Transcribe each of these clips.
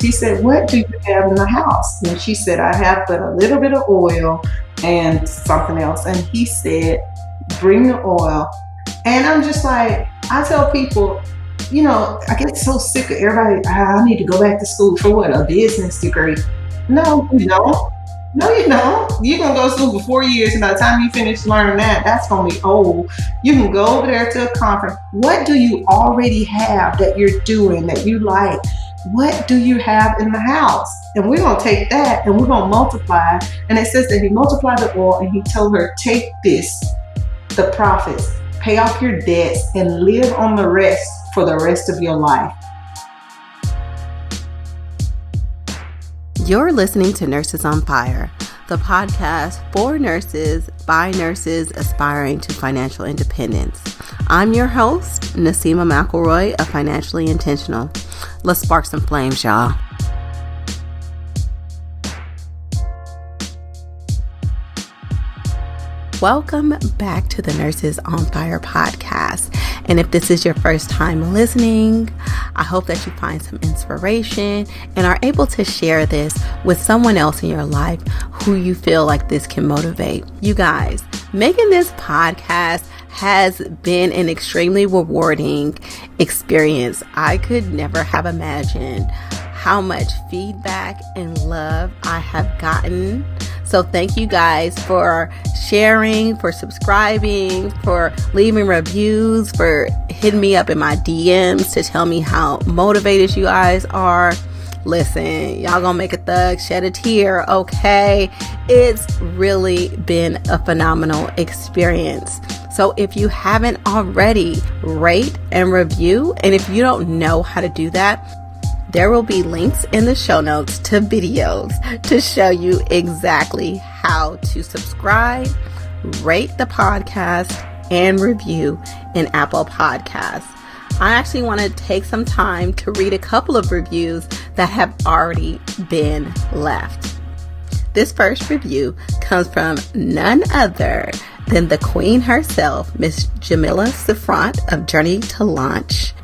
He said, what do you have in the house? And she said, I have but a little bit of oil and something else. And he said, bring the oil. And I'm just like, I tell people, I get so sick of everybody, I need to go back to school for what? A business degree. No, you don't. No, you don't. You're going to go to school for 4 years, and by the time you finish learning that, that's going to be old. You can go over there to a conference. What do you already have that you're doing that you like? What do you have in the house? And we're going to take that and we're going to multiply. And it says that he multiplied the oil, and he told her, take this, the profits, pay off your debts, and live on the rest for the rest of your life. You're listening to Nurses on Fire, the podcast for nurses by nurses aspiring to financial independence. I'm your host, Nakeetsha McElroy of Financially Intentional. Let's spark some flames, y'all. Welcome back to the Nurses on Fire podcast. And if this is your first time listening, I hope that you find some inspiration and are able to share this with someone else in your life who you feel like this can motivate. You guys, making this podcast has been an extremely rewarding experience. I could never have imagined how much feedback and love I have gotten. So thank you guys for sharing, for subscribing, for leaving reviews, for hitting me up in my DMs to tell me how motivated you guys are. Listen, y'all gonna make a thug shed a tear, okay? It's really been a phenomenal experience. So if you haven't already, rate and review. And if you don't know how to do that, there will be links in the show notes to videos to show you exactly how to subscribe, rate the podcast, and review in Apple Podcasts. I actually want to take some time to read a couple of reviews that have already been left. This first review comes from none other than the queen herself, Miss Jamila Sifront of Journey to Launch.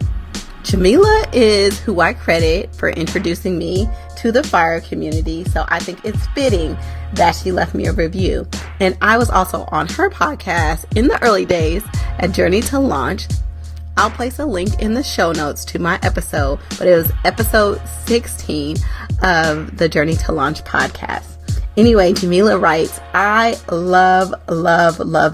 Jamila is who I credit for introducing me to the FIRE community, so I think it's fitting that she left me a review. And I was also on her podcast in the early days at Journey to Launch. I'll place a link in the show notes to my episode, but it was episode 16 of the Journey to Launch podcast. Anyway, Jamila writes, I love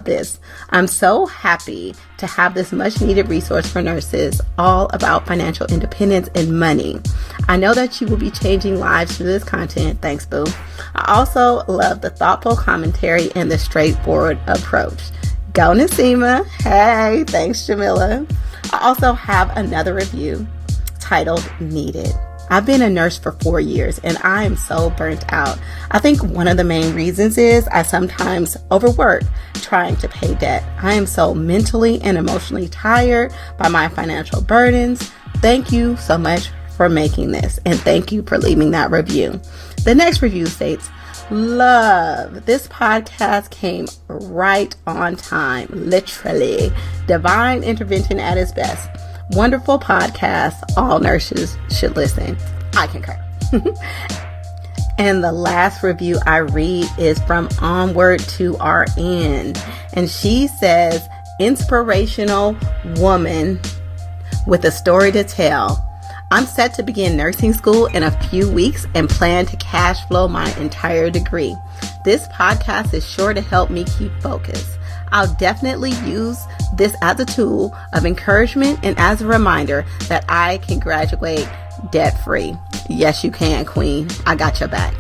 this. I'm so happy to have this much needed resource for nurses all about financial independence and money. I know that you will be changing lives through this content. Thanks, boo. I also love the thoughtful commentary and the straightforward approach. Go Nakeetsha. Hey, thanks, Jamila. I also have another review titled Needed. I've been a nurse for 4 years and I am so burnt out. I think one of the main reasons is I sometimes overwork trying to pay debt. I am so mentally and emotionally tired by my financial burdens. Thank you so much for making this, and thank you for leaving that review. The next review states, love. This podcast came right on time, literally. Divine intervention at its best. Wonderful podcast. All nurses should listen. I concur. And the last review I read is from Onward to Our End. And she says, inspirational woman with a story to tell. I'm set to begin nursing school in a few weeks and plan to cash flow my entire degree. This podcast is sure to help me keep focus. I'll definitely use this as a tool of encouragement and as a reminder that I can graduate debt-free. Yes, you can, queen. I got your back.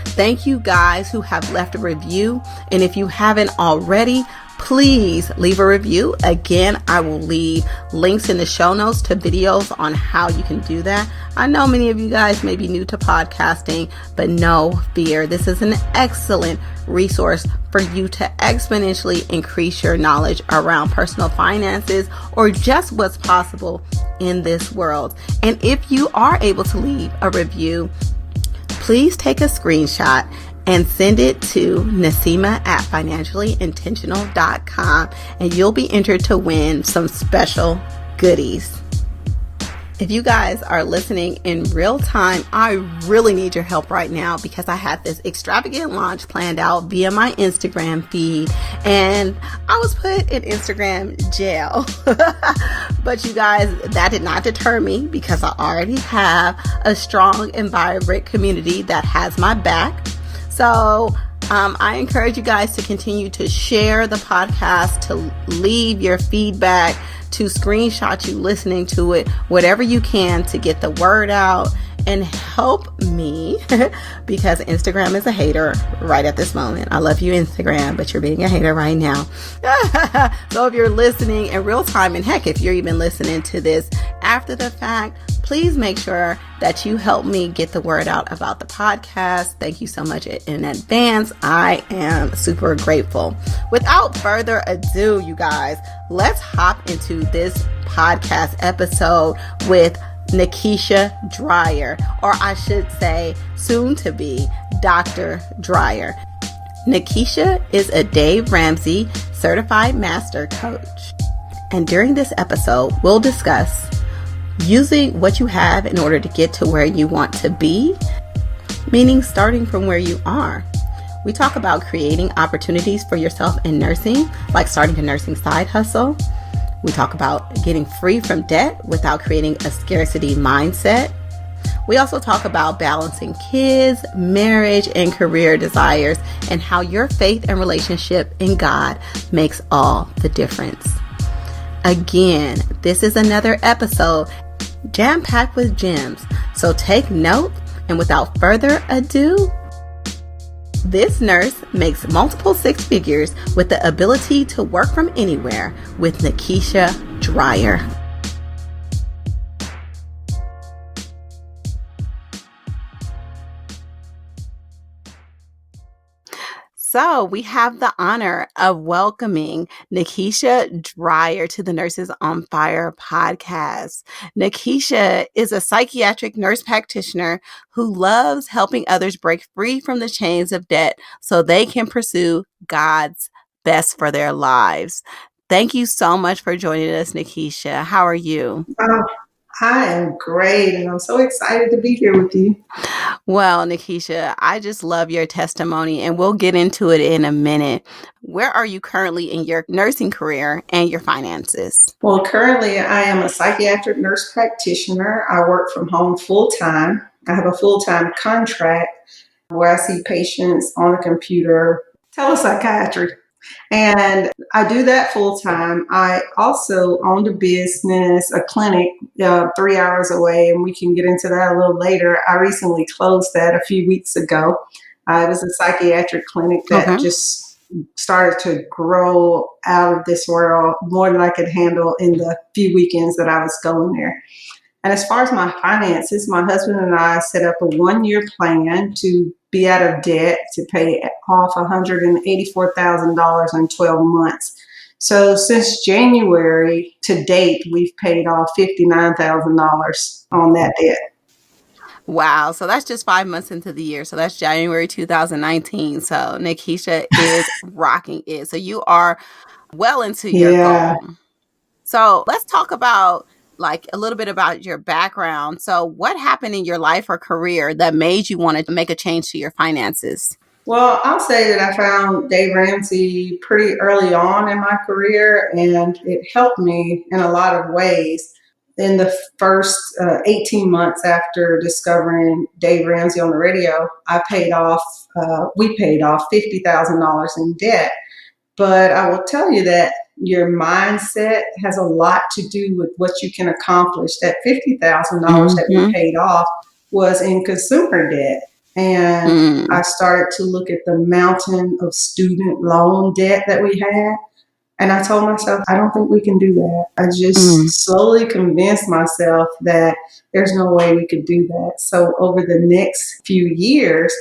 Thank you guys who have left a review. And if you haven't already, please leave a review. Again, I will leave links in the show notes to videos on how you can do that. I know many of you guys may be new to podcasting, but no fear. This is an excellent resource for you to exponentially increase your knowledge around personal finances or just what's possible in this world. And if you are able to leave a review, please take a screenshot and send it to Nakeetsha at financiallyintentional.com, and you'll be entered to win some special goodies. If you guys are listening in real time, I really need your help right now because I had this extravagant launch planned out via my Instagram feed and I was put in Instagram jail. But you guys, that did not deter me because I already have a strong and vibrant community that has my back. So I encourage you guys to continue to share the podcast, to leave your feedback, to screenshot you listening to it, whatever you can to get the word out and help me because Instagram is a hater right at this moment. I love you, Instagram, but you're being a hater right now. So if you're listening in real time, and heck, if you're even listening to this after the fact, please make sure that you help me get the word out about the podcast. Thank you so much in advance. I am super grateful. Without further ado, you guys, let's hop into this podcast episode with Nakeetsha Dreyer, or I should say soon to be Dr. Dreyer. Nakeetsha is a Dave Ramsey certified master coach. And during this episode, we'll discuss using what you have in order to get to where you want to be, meaning starting from where you are. We talk about creating opportunities for yourself in nursing, like starting a nursing side hustle. We talk about getting free from debt without creating a scarcity mindset. We also talk about balancing kids, marriage, and career desires, and how your faith and relationship in God makes all the difference. Again, this is another episode jam-packed with gems. So take note, and without further ado, this nurse makes multiple six figures with the ability to work from anywhere with Nakeetsha Dreyer. So we have the honor of welcoming Nakeetsha Dreyer to the Nurses on Fire podcast. Nakeetsha is a psychiatric nurse practitioner who loves helping others break free from the chains of debt so they can pursue God's best for their lives. Thank you so much for joining us, Nakeetsha. How are you? I am great, and I'm so excited to be here with you. Well, Nakeetsha, I just love your testimony, and we'll get into it in a minute. Where are you currently in your nursing career and your finances? Well, currently I am a psychiatric nurse practitioner. I work from home full-time. I have a full-time contract where I see patients on a computer, telepsychiatry. And I do that full time. I also owned a business, a clinic 3 hours away, and we can get into that a little later. I recently closed that a few weeks ago. It was a psychiatric clinic that just started to grow out of this world more than I could handle in the few weekends that I was going there. And as far as my finances, my husband and I set up a 1-year plan to be out of debt, to pay off $184,000 in 12 months. So since January to date, we've paid off $59,000 on that debt. Wow. So that's just 5 months into the year. So that's January 2019. So Nakeetsha is rocking it. So you are well into your goal. So let's talk about a little bit about your background. So what happened in your life or career that made you want to make a change to your finances? Well, I'll say that I found Dave Ramsey pretty early on in my career, and it helped me in a lot of ways. In the first 18 months after discovering Dave Ramsey on the radio, we paid off $50,000 in debt. But I will tell you that your mindset has a lot to do with what you can accomplish. That $50,000 that we paid off was in consumer debt. And I started to look at the mountain of student loan debt that we had. And I told myself, I don't think we can do that. I just slowly convinced myself that there's no way we could do that. So over the next few years,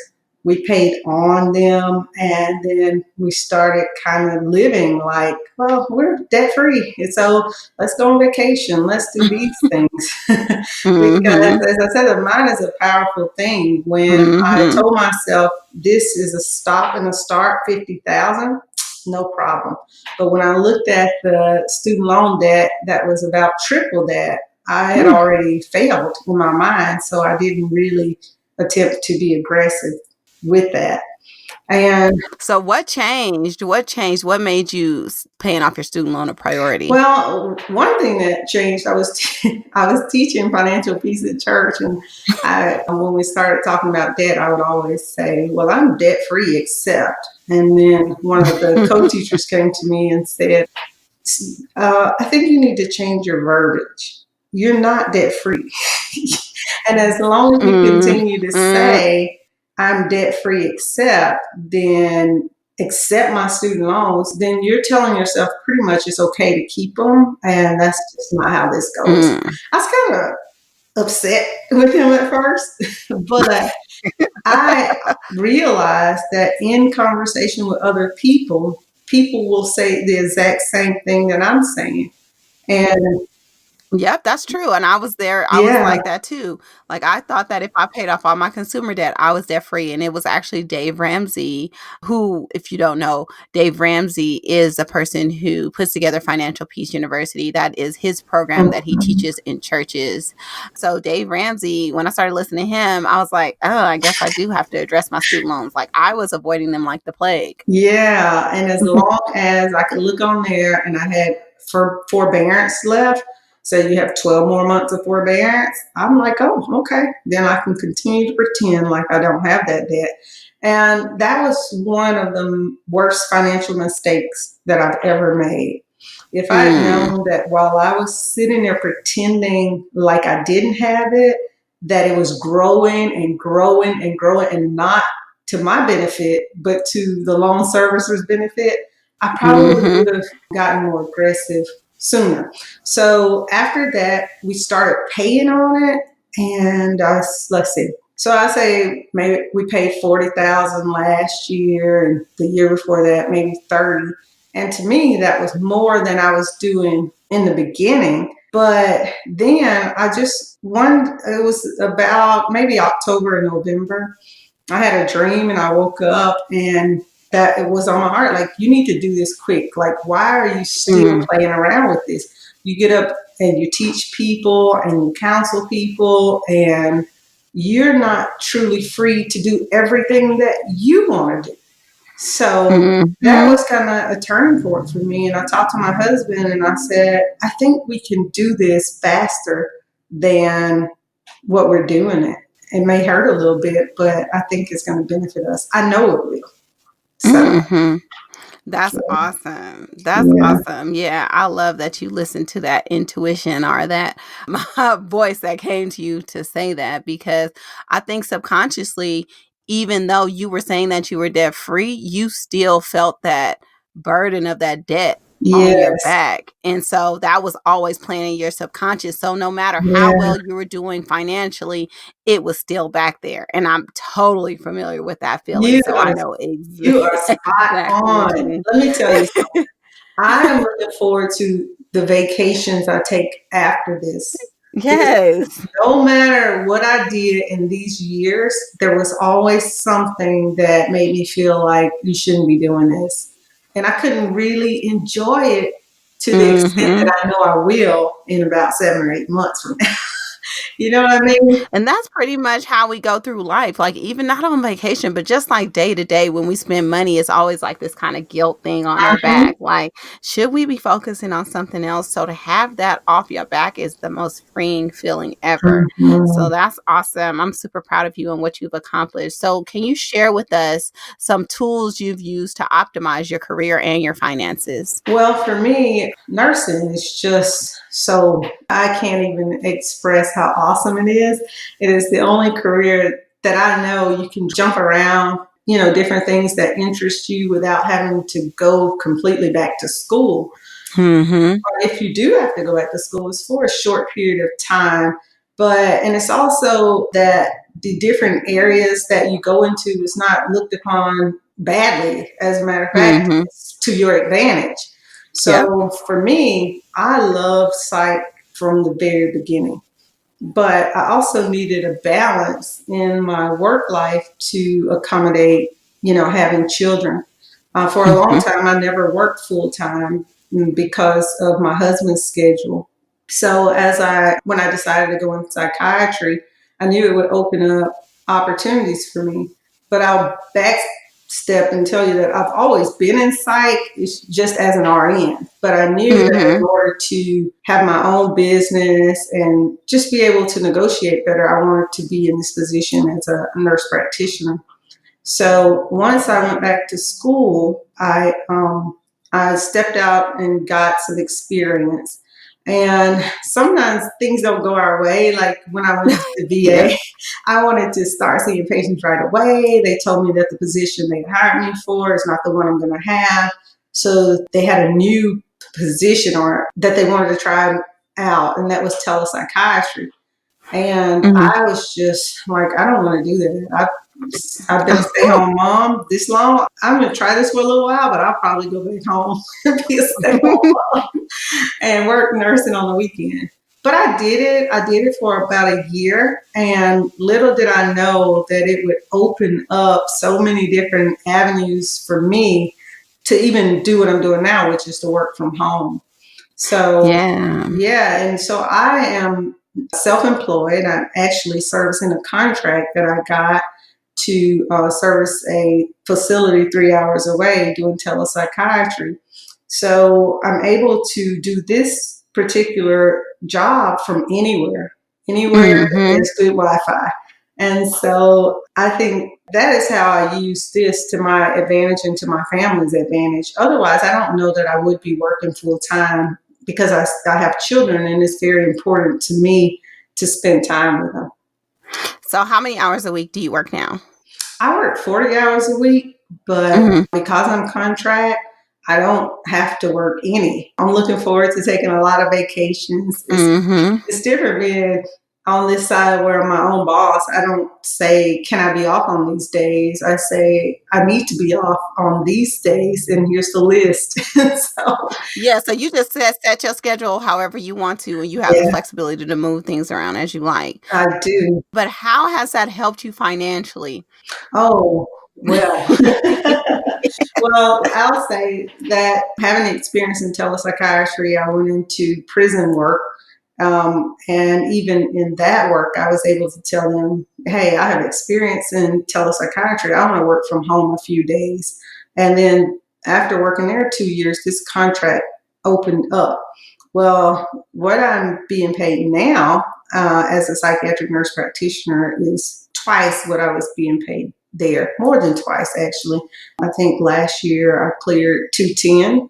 we paid on them, and then we started kind of living like, well, we're debt free. And so let's go on vacation. Let's do these things. Because as I said, the mind is a powerful thing. When I told myself this is a stop and a start, 50,000, no problem. But when I looked at the student loan debt that was about triple that, I had already failed in my mind, so I didn't really attempt to be aggressive with that. And So what changed? What changed? What made you paying off your student loan a priority? well, one thing that changed, I was teaching financial peace at church, and when we started talking about debt, I would always say, "Well, I'm debt free, except." And then one of the co-teachers came to me and said, "I think you need to change your verbiage. You're not debt free." And as long as you Mm, continue to mm, say, "I'm debt free, except," then accept my student loans, then you're telling yourself pretty much it's okay to keep them. And that's just not how this goes. mm. I was kind of upset with him at first, but I realized that in conversation with other people, people will say the exact same thing that I'm saying. And Yep, that's true, and I was there, I was yeah, like that too. Like, I thought that if I paid off all my consumer debt, I was debt free, and it was actually Dave Ramsey who, if you don't know, Dave Ramsey is a person who puts together Financial Peace University. That is his program that he mhm. teaches in churches. So Dave Ramsey, when I started listening to him, I was like, "Oh, I guess I do have to address my student loans." Like, I was avoiding them like the plague. Yeah, and as long as I could look on there and I had forbearance left, so you have 12 more months of forbearance, I'm like, oh, okay. Then I can continue to pretend like I don't have that debt. And that was one of the worst financial mistakes that I've ever made. If I had Mm, known that while I was sitting there pretending like I didn't have it, that it was growing and growing and growing and not to my benefit, but to the loan servicer's benefit, I probably mhm, would have gotten more aggressive sooner. So after that, we started paying on it, and let's see. So I say maybe we paid 40,000 last year, and the year before that maybe 30. And to me, that was more than I was doing in the beginning. But then it was about maybe October and November. I had a dream and I woke up and that it was on my heart. Like, you need to do this quick. Like, why are you still mm, playing around with this? You get up and you teach people and you counsel people, and you're not truly free to do everything that you want to do. So that mhm. was kind of a turning point for me. And I talked to my husband and I said, I think we can do this faster than what we're doing it. It may hurt a little bit, but I think it's going to benefit us. I know it will. So, Mhm. That's so, awesome. That's yeah. awesome. Yeah, I love that you listened to that intuition or that voice that came to you to say that because I think subconsciously, even though you were saying that you were debt free, you still felt that burden of that debt on your Yes. back. And so that was always playing in your subconscious. So no matter how Yeah. well you were doing financially, it was still back there. And I'm totally familiar with that feeling. You So I are, know you are spot exactly what you on. mean. Let me tell you something. I am looking forward to the vacations I take after this. Because Yes. no matter what I did in these years, there was always something that made me feel like you shouldn't be doing this. And I couldn't really enjoy it to the extent Mhm. that I know I will in about 7 or 8 months from now. You know what I mean? And that's pretty much how we go through life. Like, even not on vacation, but just like day to day when we spend money, it's always like this kind of guilt thing on our Mhm. back. Like, should we be focusing on something else? So to have that off your back is the most freeing feeling ever. So Mhm. that's awesome. I'm super proud of you and what you've accomplished. So can you share with us some tools you've used to optimize your career and your finances? Well, for me, nursing is just so, I can't even express how awesome it is. It is the only career that I know you can jump around, different things that interest you without having to go completely back to school. Mhm. Or if you do have to go back to school, it's for a short period of time. And it's also that the different areas that you go into is not looked upon badly. As a matter of fact, Mhm. it's to your advantage. Yep. So for me, I love psych from the very beginning. But I also needed a balance in my work life to accommodate, having children. For a long Mhm. time, I never worked full time because of my husband's schedule. So when I decided to go into psychiatry, I knew it would open up opportunities for me. But I'll backstep and tell you that I've always been in psych, it's just as an RN. But I knew that in order to have my own business and just be able to negotiate better, I wanted to be in this position as a nurse practitioner. So once I went back to school, I stepped out and got some experience. And sometimes things don't go our way. Like when I went to the VA, I wanted to start seeing patients right away. They told me that the position they hired me for is not the one I'm going to have. So they had a new position or that they wanted to try out, and that was telepsychiatry. And I was just like, I don't want to do that. I've been a stay-home mom this long. I'm going to try this for a little while, but I'll probably go back home and be a stay-home mom and work nursing on the weekend. But I did it. I did it for about a year, and little did I know that it would open up so many different avenues for me to even do what I'm doing now, which is to work from home. So, yeah, and so I am self-employed. I'm actually servicing a contract that I got to service a facility 3 hours away doing telepsychiatry. So I'm able to do this particular job from anywhere there's good Wi-Fi. And so I think that is how I use this to my advantage and to my family's advantage. Otherwise, I don't know that I would be working full time because I have children, and it's very important to me to spend time with them. So how many hours a week do you work now? I work 40 hours a week, but because I'm contract, I don't have to work any. I'm looking forward to taking a lot of vacations. It's different being on this side where I'm my own boss. I don't say, can I be off on these days? I say, I need to be off on these days, and here's the list. So you just set your schedule however you want to, and you have the flexibility to move things around as you like. I do. But how has that helped you financially? Oh, well. Well, I'll say that having experience in telepsychiatry, I went into prison work. And even in that work, I was able to tell them, hey, I have experience in telepsychiatry. I want to work from home a few days. And then after working there 2 years, this contract opened up. Well, what I'm being paid now as a psychiatric nurse practitioner is twice what I was being paid there, more than twice, actually. I think last year I cleared 210.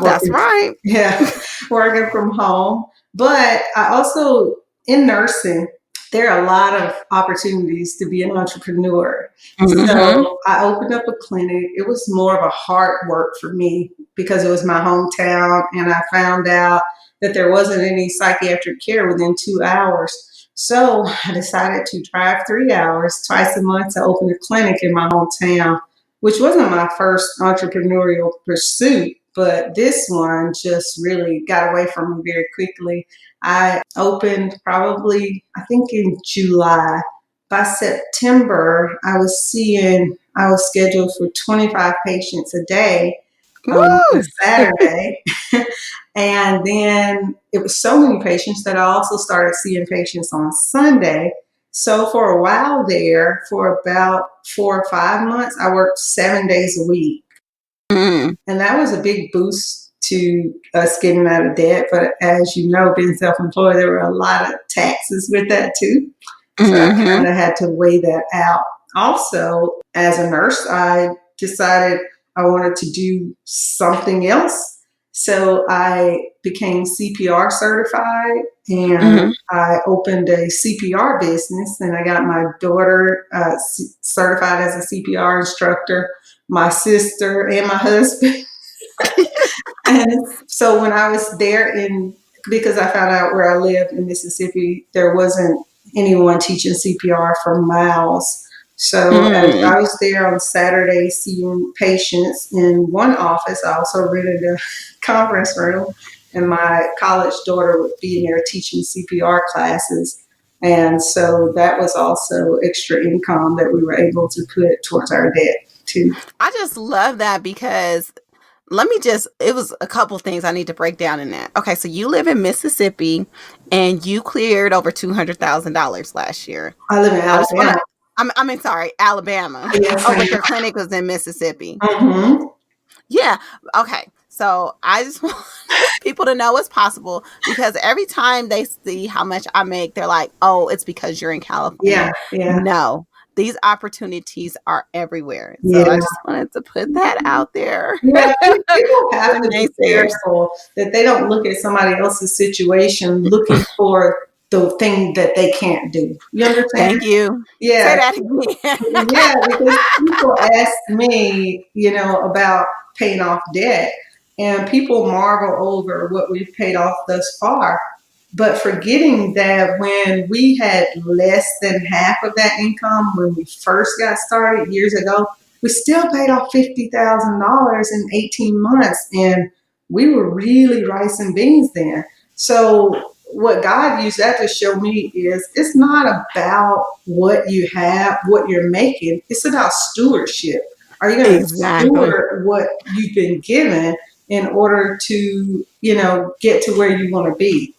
That's right. Yeah, working from home. But I also, in nursing, there are a lot of opportunities to be an entrepreneur. So I opened up a clinic. It was more of a hard work for me because it was my hometown, and I found out that there wasn't any psychiatric care within 2 hours. So I decided to drive 3 hours twice a month to open a clinic in my hometown, which wasn't my first entrepreneurial pursuit. But this one just really got away from me very quickly. I opened probably, I think in July. By September, I was scheduled for 25 patients a day on Saturday. And then it was so many patients that I also started seeing patients on Sunday. So for a while there, for about 4 or 5 months, I worked 7 days a week. And that was a big boost to us getting out of debt. But as you know, being self-employed, there were a lot of taxes with that too. So I kind of had to weigh that out. Also, as a nurse, I decided I wanted to do something else. So I became CPR certified, and I opened a CPR business, and I got my daughter certified as a CPR instructor, my sister, and my husband. And so when I was there because I found out where I lived in Mississippi, there wasn't anyone teaching CPR for miles. So as I was there on Saturday seeing patients in one office, I also rented a conference room, and my college daughter would be in there teaching CPR classes. And so that was also extra income that we were able to put towards our debt too. I just love that because it was a couple things I need to break down in that. Okay, so you live in Mississippi and you cleared over $200,000 last year. I live in I just want to, Alabama. sorry, Alabama. Yes, Oh, ma'am. but your clinic was in Mississippi. Mm-hmm. Yeah. Okay. So I just want people to know it's possible, because every time they see how much I make, they're like, oh, it's because you're in California. Yeah, yeah, No, these opportunities are everywhere. So I yeah. just wanted to put that out there. Yeah, people have The to be naysayers. careful that they don't look at somebody else's situation looking for the thing that they can't do. You understand? Thank you. Say Yeah, that again. yeah, because people ask me, about paying off debt, and people marvel over what we've paid off thus far, but forgetting that when we had less than half of that income when we first got started years ago, we still paid off $50,000 in 18 months, and we were really rice and beans then. So what God used that to show me is it's not about what you have, what you're making. It's about stewardship. Are you going to Exactly. steward what you've been given in order to, get to where you want to be?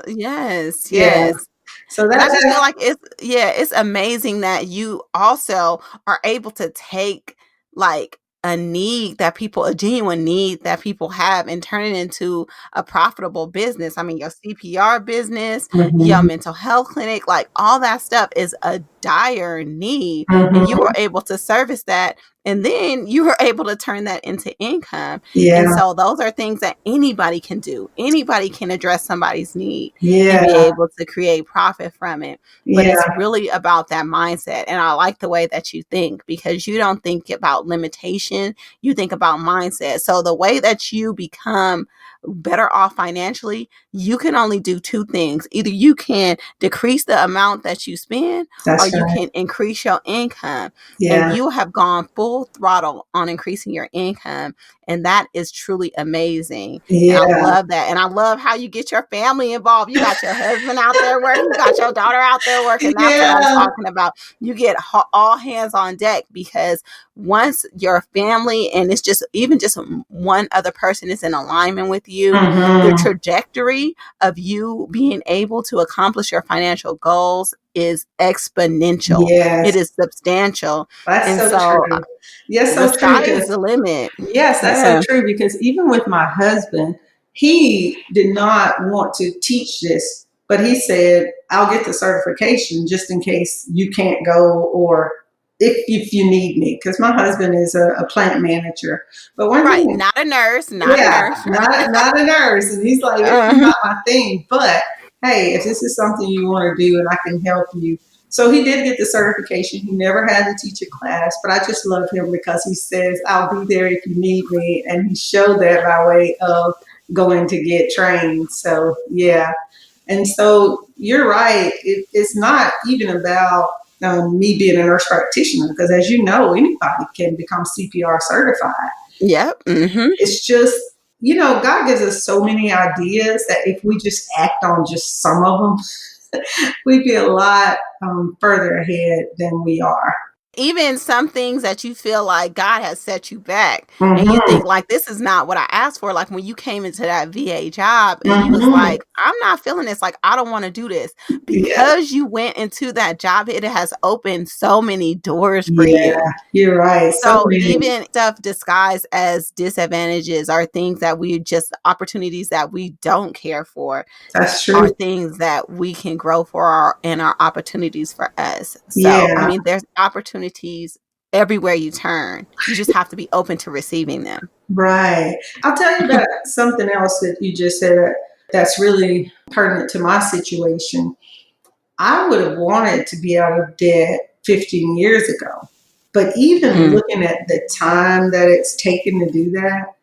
Yes, Yeah. yes. So And I that just feel that's like it's amazing that you also are able to take like a genuine need that people have, and turn it into a profitable business. I mean, your CPR business, your mhm, mental health clinic, like all that stuff is a dire need, and you mhm, were able to service that, and then you were able to turn that into income. And yeah, so those are things that anybody can do. Anybody can address somebody's need and be yeah, able to create profit from it. But it's yeah. really about that mindset. And I like the way that you think, because you don't think about limitation, you think about mindset. So the way that you become better off financially, you can only do two things. Either you can decrease the amount that you spend, or That's you right. can increase your income. And Yeah, you have gone full throttle on increasing your income. And that is truly amazing. And I yeah, love that. And I love how you get your family involved. You got your husband out there working, you got your daughter out there working. That's what I'm yeah. talking about. You get all hands on deck, because once your family, and it's just even just one other person, is in alignment with you, the Mhm. trajectory of you being able to accomplish your financial goals is exponential. Yes, It is substantial. that's And so so true. Yes, the so true sky is because the limit. yes, that's so Yeah. true because even with my husband, he did not want to teach this, but he said, I'll get the certification just in case you can't go or if you need me. Because my husband is a plant manager. But one Right. thing, Not a nurse, not a yeah, nurse. not a nurse. And he's like, this is Uh-huh. not my thing. But hey, if this is something you want to do and I can help you. So he did get the certification. He never had to teach a class, but I just love him because he says, I'll be there if you need me. And he showed that by way of going to get trained. So yeah. And so you're right. It's not even about me being a nurse practitioner because as you know, anybody can become CPR certified. Yep. Mm-hmm. It's just, God gives us so many ideas that if we just act on just some of them, we'd be a lot further ahead than we are. Even some things that you feel like God has set you back, and you Mm-hmm. think like, this is not what I asked for. Like when you came into that VA job and you was Mm-hmm. like, I'm not feeling this. Like, I don't want to do this. Yeah, Because you went into that job, it has opened so many doors for yeah, you. you're right. So So many. even stuff disguised as disadvantages are things that we just opportunities that we don't care for, That's are true. things that we can grow for and our opportunities for us. So, I Yeah, mean, there's opportunities everywhere you turn. You just have to be open to receiving them. right. I'll tell you about something else that you just said that's really pertinent to my situation. I would have wanted to be out of debt 15 years ago. But even Mm. looking at the time that it's taken to do that,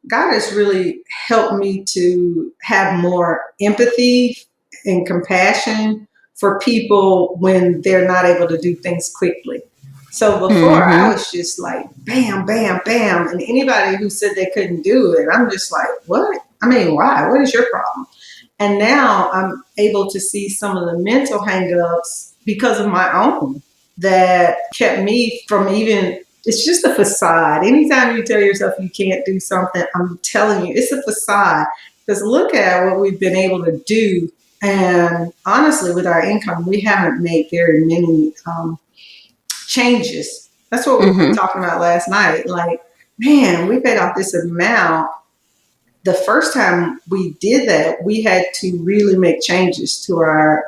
God has really helped me to have more empathy and compassion for people when they're not able to do things quickly. So before I Mhm. was just like bam, bam, bam. And anybody who said they couldn't do it, I'm just like, what? I mean, why? What is your problem? And now I'm able to see some of the mental hangups because of my own that kept me from even it's just a facade. Anytime you tell yourself you can't do something, I'm telling you, it's a facade. Because look at what we've been able to do. And honestly, with our income, we haven't made very many changes. That's what we were Mm-hmm. talking about last night. Like, man, we paid off this amount. The first time we did that, we had to really make changes to our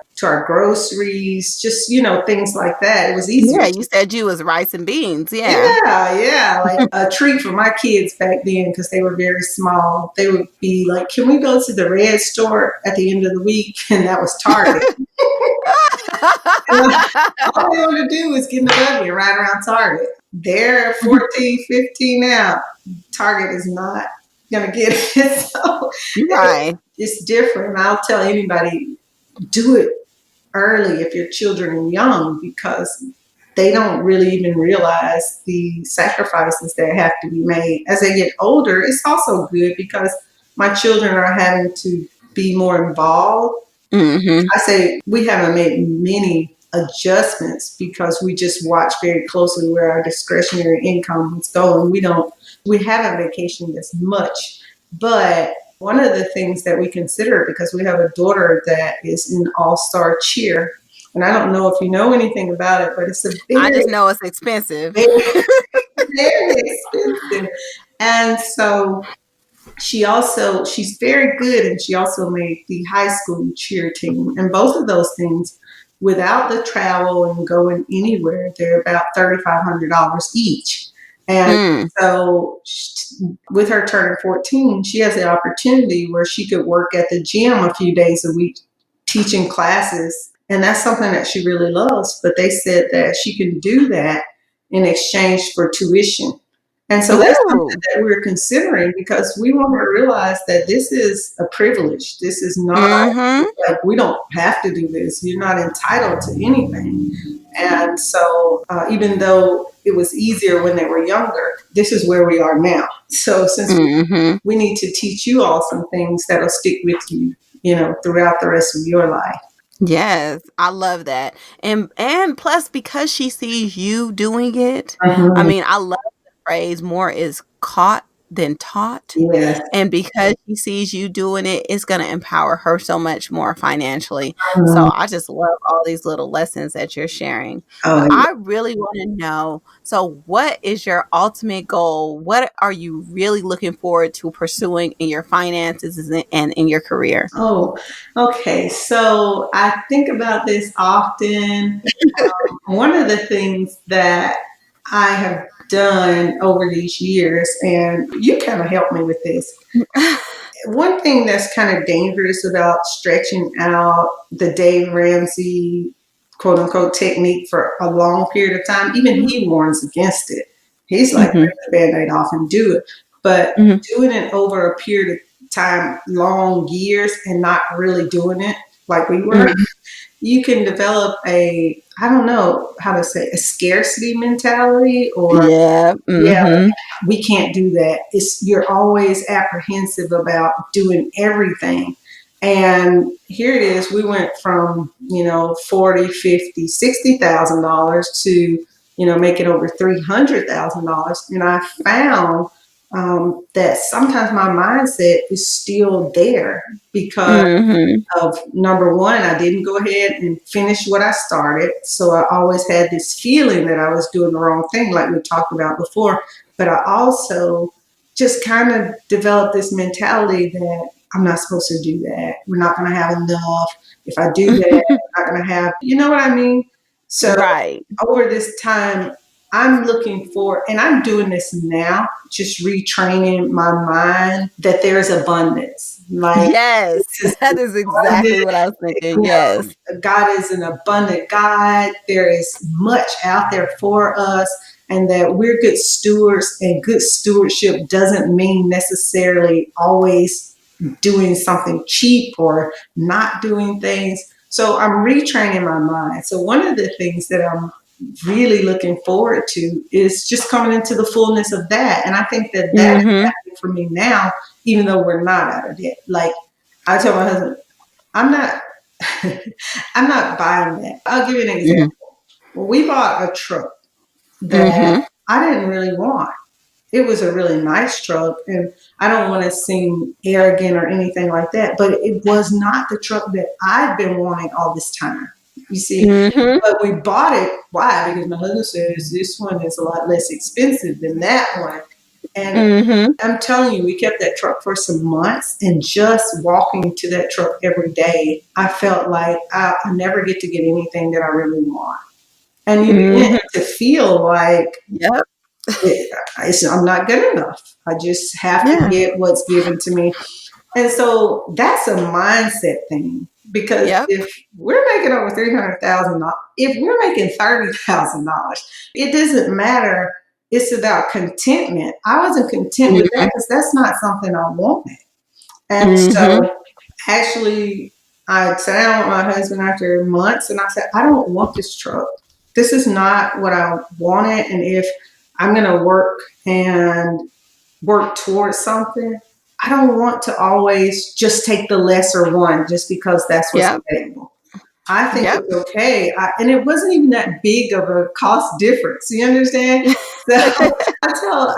groceries, just things like that. It was easier. Yeah, you said you was rice and beans. Yeah. Yeah, yeah, like a treat for my kids back then because they were very small. They would be like, "Can we go to the red store at the end of the week?" And that was Target. And all they wanted to do was get in the buggy and ride around Target. They're 14, 15 now. Target is not gonna get it. So Right. it's different. I'll tell anybody, do it early if your children are young because they don't really even realize the sacrifices that have to be made. As they get older, it's also good because my children are having to be more involved. Mm-hmm. I say we haven't made many adjustments because we just watch very closely where our discretionary income is going. We haven't vacationed as much, but one of the things that we consider, because we have a daughter that is in all-star cheer, and I don't know if you know anything about it, but it's a I just very, know it's expensive. very, very expensive. And so she's very good, and she also made the high school cheer team. And both of those things, without the travel and going anywhere, they're about $3,500 each. And Mm. so with her turning 14, she has the opportunity where she could work at the gym a few days a week teaching classes. And that's something that she really loves. But they said that she can do that in exchange for tuition. And so that's something Ooh. that we're considering because we want to realize that this is a privilege. This is not Mm-hmm. like we don't have to do this. You're not entitled to anything. And so, even though it was easier when they were younger, this is where we are now. So, since Mm-hmm. we need to teach you all some things that'll stick with you, throughout the rest of your life. Yes, I love that. And plus because she sees you doing it, I Mhm. mean, I love the phrase more is caught than taught. Yes. And because she sees you doing it, it's going to empower her so much more financially. So Mhm. I just love all these little lessons that you're sharing. But Oh, yeah. I really want to know, so what is your ultimate goal? What are you really looking forward to pursuing in your finances and in your career? Oh, okay. So I think about this often. One of the things that I have done over these years, and you kind of helped me with this. One thing that's kind of dangerous about stretching out the Dave Ramsey quote unquote technique for a long period of time, even he warns against it. He's like, Mhm. rip the band aid off and do it. But Mhm. doing it over a period of time, long years, and not really doing it like we were, Mhm. you can develop I don't know how to say, a scarcity mentality or, Yeah. yeah, Mhm. we can't do that. You're always apprehensive about doing everything. And here it is, we went from, 40, 50, $60,000 to, making over $300,000. And I found that sometimes my mindset is still there because Mhm. of number one, I didn't go ahead and finish what I started. So I always had this feeling that I was doing the wrong thing, like we talked about before. But I also just kind of developed this mentality that I'm not supposed to do that. We're not going to have enough. If I do that, I'm not going to have, you know what I mean? So Right. over this time, I'm looking for, and I'm doing this now, just retraining my mind that there's abundance. Like, Yes. this That is is exactly abundant. what I was thinking. You Yes. God is an abundant God. There is much out there for us, and that we're good stewards. And good stewardship doesn't mean necessarily always doing something cheap or not doing things. So I'm retraining my mind. So one of the things that I'm really looking forward to is just coming into the fullness of that. And I think that that is Mhm. happening for me now, even though we're not out of debt. Like I tell my husband, I'm not I'm not buying that. I'll give you an Mhm. example. Well, we bought a truck that Mhm. I didn't really want. It was a really nice truck, and I don't want to seem arrogant or anything like that, but it was not the truck that I'd been wanting all this time. You see, Mm-hmm. but we bought it. Why? Because my husband says this one is a lot less expensive than that one. And Mm-hmm. I'm telling you, we kept that truck for some months, and just walking to that truck every day, I felt like I never get to get anything that I really want. And you begin Mm-hmm. to feel like Yep. I'm not good enough. I just have to Yeah. get what's given to me. And so that's a mindset thing. Because Yep. if we're making over $300,000, if we're making $30,000, it doesn't matter. It's about contentment. I wasn't content with that because that's not something I wanted. And Mm-hmm. so actually, I sat down with my husband after months and I said, I don't want this truck. This is not what I wanted. And if I'm going to work towards something, I don't want to always just take the lesser one just because that's what's Yep. available. I think Yep. it's okay. And it wasn't even that big of a cost difference. You understand? So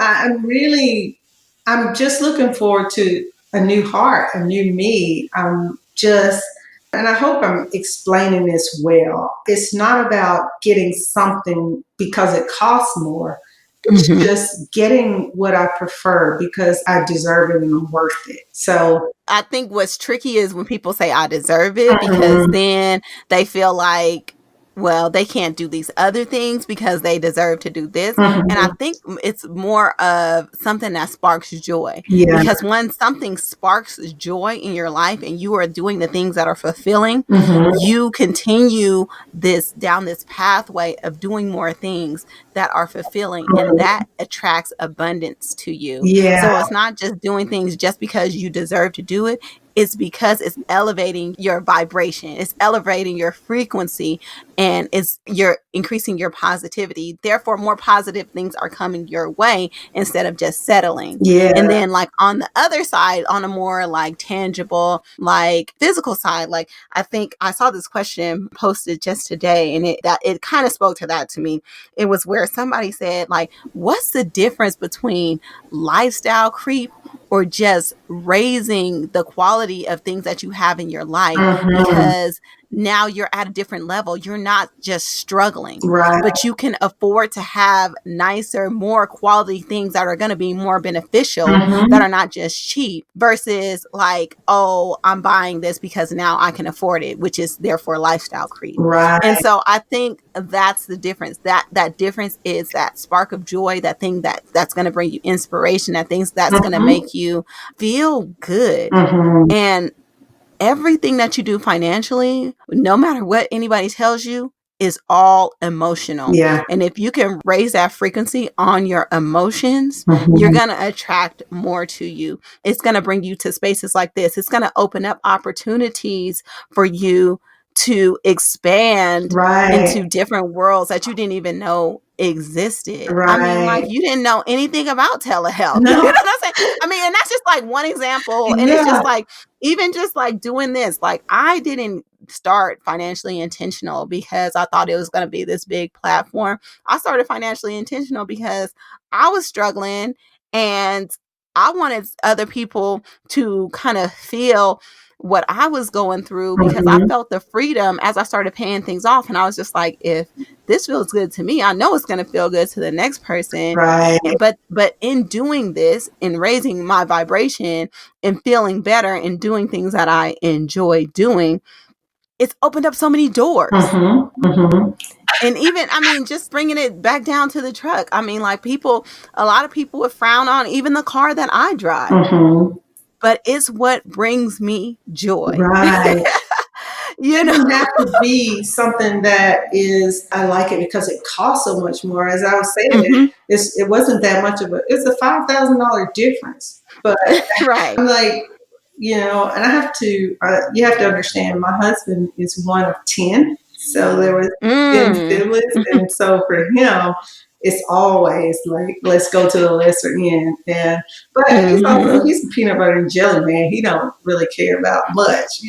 I'm just looking forward to a new heart, a new me. And I hope I'm explaining this well. It's not about getting something because it costs more. It's Mm-hmm. just getting what I prefer because I deserve it and I'm worth it. So, I think what's tricky is when people say I deserve it, because mhm, then they feel like, well, they can't do these other things because they deserve to do this. And I mhm, think it's more of something that sparks joy, yeah, because when something sparks joy in your life and you are doing the things that are fulfilling, mhm, you continue this down this pathway of doing more things that are fulfilling, and that attracts abundance to you. yeah, So it's not just doing things just because you deserve to do it. It's because it's elevating your vibration, it's elevating your frequency, and you're increasing your positivity. Therefore, more positive things are coming your way instead of just settling. And yeah, then, like, on the other side, on a more like tangible, like physical side, like, I think I saw this question posted just today, and it kind of spoke to that to me. It was where somebody said, like, what's the difference between lifestyle creep or just raising the quality of things that you have in your life? mhm, Because now you're at a different level. You're not just struggling, right, but you can afford to have nicer, more quality things that are going to be more beneficial, that mhm, are not just cheap, versus like, oh, I'm buying this because now I can afford it, which is therefore lifestyle creep. And right, so I think that's the difference. That difference is that spark of joy, that thing that's going to bring you inspiration, that things that's going to mhm, make you feel good. mhm, And everything that you do financially, no matter what anybody tells you, is all emotional. yeah, And if you can raise that frequency on your emotions, you're mhm, going to attract more to you. It's going to bring you to spaces like this. It's going to open up opportunities for you to expand right, into different worlds that you didn't even know existed. I mean, like, right. you didn't know anything about telehealth. You know No, what I'm saying? I mean, and that's just like one example. And it's yeah, just like, even just like doing this, like, I didn't start financially intentional because I thought it was going to be this big platform. I started financially intentional because I was struggling, and I wanted other people to kind of feel what I was going through, because I mhm, felt the freedom as I started paying things off. And I was just like, if this feels good to me, I know it's going to feel good to the next person. right, But in doing this, in raising my vibration and feeling better and doing things that I enjoy doing, it's opened up so many doors. mhm, mhm, And even, I mean, just bringing it back down to the truck. I mean, like, a lot of people would frown on even the car that I drive, mhm, but it's what brings me joy. right. You It know? doesn't have to be something that is, I like it because it costs so much more. As I was saying, Hmm. it wasn't that much of it's a $5,000 difference. But Right. I'm like, and you have to understand, my husband is one of 10. So there was 10 Mm. siblings. And so for him, it's always like, let's go to the lesser end. But Hmm. he's a peanut butter and jelly man. He don't really care about much.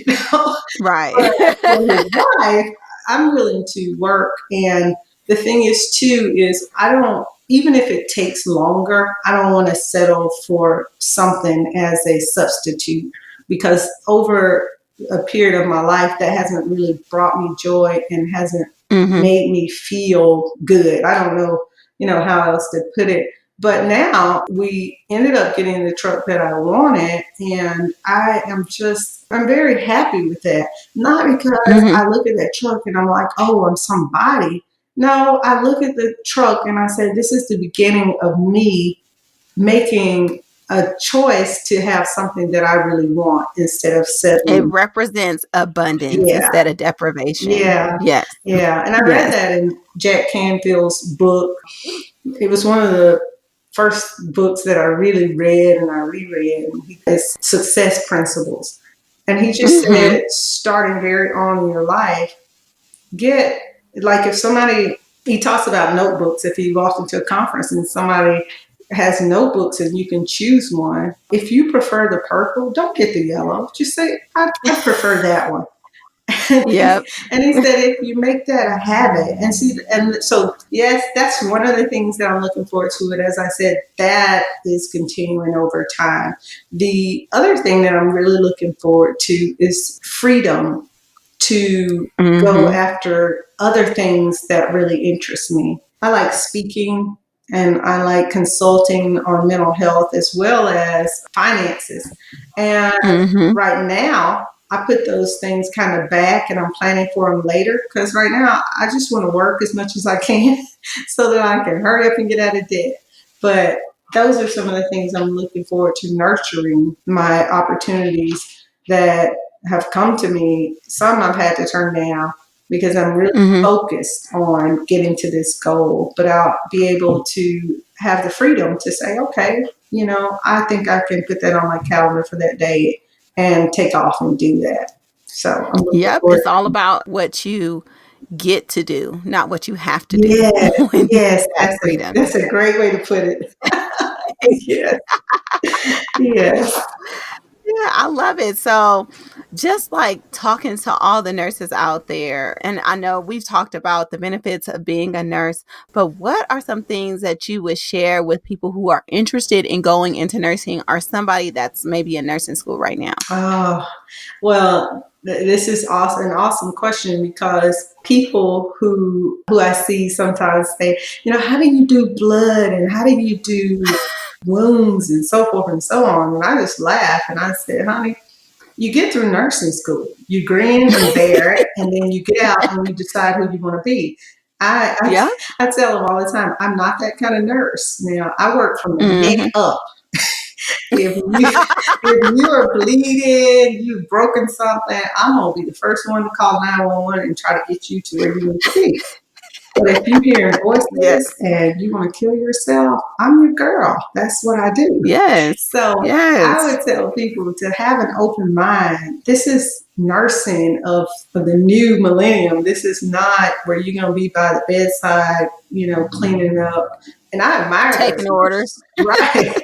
Right. But for his wife, I'm willing to work and the thing is too is I don't, even if it takes longer, I don't want to settle for something as a substitute, because over a period of my life that hasn't really brought me joy and hasn't Mm-hmm. made me feel good. I don't know, how else to put it. But now we ended up getting the truck that I wanted, and I'm very happy with that. Not because Mm-hmm. I look at that truck and I'm like, oh, I'm somebody. No, I look at the truck and I say, this is the beginning of me making a choice to have something that I really want instead of It settling. represents abundance Yeah, instead of deprivation. yeah, Yes. yeah. And I read Yes. that in Jack Canfield's book. It was one of the first books that I really read and I reread. It's Success Principles. And he just Mm-hmm. said, starting very on in your life, get, like, if somebody, he talks about notebooks. If you walk into a conference and somebody has notebooks and you can choose one, if you prefer the purple, don't get the yellow. Just say, I prefer that one. Yep. And he said, if you make that a habit, and see, and so yes, that's one of the things that I'm looking forward to. It, as I said, that is continuing over time. The other thing that I'm really looking forward to is freedom to go Mm-hmm. after other things that really interest me. I like speaking and I like consulting on mental health as well as finances. And Mm-hmm. right now, I put those things kind of back and I'm planning for them later, because right now I just want to work as much as I can so that I can hurry up and get out of debt. But those are some of the things I'm looking forward to nurturing my opportunities that have come to me. Some I've had to turn down because I'm really Mm-hmm. focused on getting to this goal, but I'll be able to have the freedom to say, okay, I think I can put that on my calendar for that day and take off and do that. So I'm looking Yep. forward. It's all about what you get to do, not what you have to do Yes, when you yes, have freedom. that's a great way to put it. Yes, yes. Yeah, I love it. So, just like talking to all the nurses out there, and I know we've talked about the benefits of being a nurse, but what are some things that you would share with people who are interested in going into nursing, or somebody that's maybe in nursing school right now? Oh, well, this is awesome, an awesome question, because people who I see sometimes say, how do you do blood and how do you do wounds and so forth and so on? And I just laugh and I said, honey, you get through nursing school, you grin and bear it, and then you get out and you decide who you want to be. I, Yeah. I tell them all the time, I'm not that kind of nurse. Now, I work from the neck Hmm. up. If you are bleeding, you've broken something, I'm gonna be the first one to call 911 and try to get you to where you need to be. But if you hear Yes. voices and you want to kill yourself, I'm your girl. That's what I do. Yes. So I Yes. would tell people to have an open mind. This is nursing of the new millennium. This is not where you're going to be by the bedside, cleaning up. And I admire those Taking orders. nurses. Right.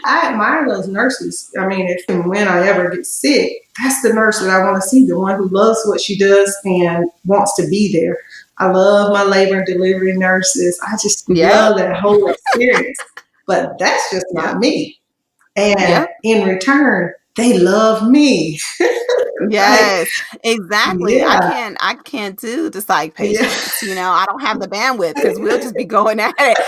I admire those nurses. I mean, if and when I ever get sick, that's the nurse that I want to see, the one who loves what she does and wants to be there. I love my labor and delivery nurses. I just Yep. love that whole experience. But that's just Yep. not me. And Yep. in return, they love me. Like, Yes, exactly. I yeah, can't I can't do the psych yeah, patients, I don't have the bandwidth because we'll just be going at it.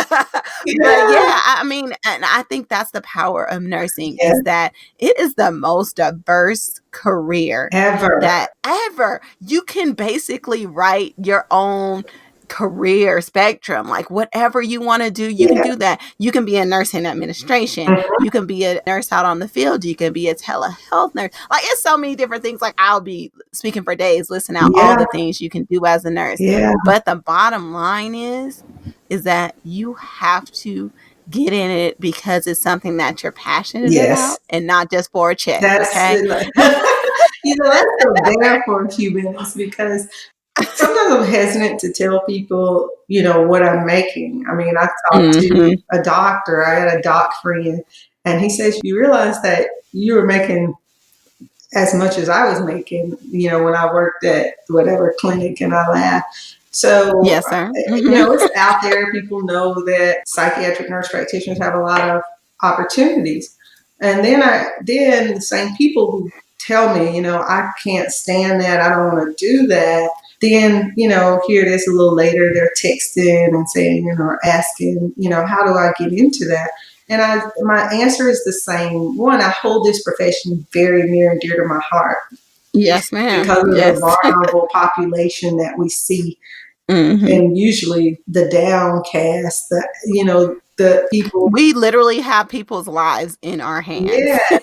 But yeah, yeah, I mean, and I think that's the power of nursing yeah, is that it is the most diverse career ever. that ever. You can basically write your own career spectrum. Like whatever you want to do, you can Yeah. do that. You can be a nurse in administration. Mhm. You can be a nurse out on the field. You can be a telehealth nurse. Like it's so many different things. Like I'll be speaking for days, listing out all Yeah, the things you can do as a nurse. yeah, But the bottom line is that you have to get in it because it's something that you're passionate yes. about and not just for a check. That's, Okay. that's so bad for humans, because sometimes I'm hesitant to tell people, what I'm making. I mean, I talked to Hmm. a doctor, I had a doc friend, and he says, you realize that you were making as much as I was making, when I worked at whatever clinic, and I laughed. So, Yes, sir. Mm-hmm. it's out there. People know that psychiatric nurse practitioners have a lot of opportunities. And then the same people who tell me, I can't stand that, I don't want to do that. Then, here it is a little later, they're texting and saying, asking, how do I get into that? And my answer is the same. One, I hold this profession very near and dear to my heart Yes, ma'am. because of Yes. the vulnerable population that we see, Mm-hmm. and usually the downcast, the people. We literally have people's lives in our hands. Yeah.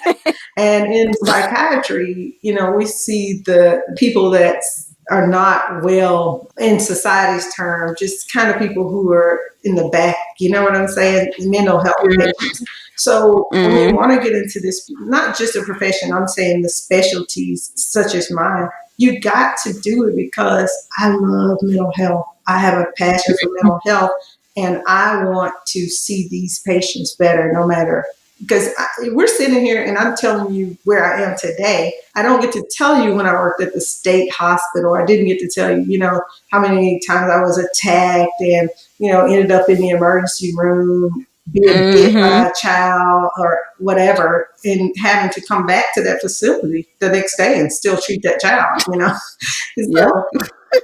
And in psychiatry, we see the people that are not well in society's term, just kind of people who are in the back, you know what I'm saying? Mental health patients. So when you want to get into this, not just a profession, I'm saying the specialties such as mine, you got to do it because I love mental health. I have a passion for mental health, and I want to see these patients better no matter. Because we're sitting here and I'm telling you where I am today. I don't get to tell you when I worked at the state hospital. I didn't get to tell you, how many times I was attacked and, ended up in the emergency room, being hit by a child or whatever, and having to come back to that facility the next day and still treat that child, So,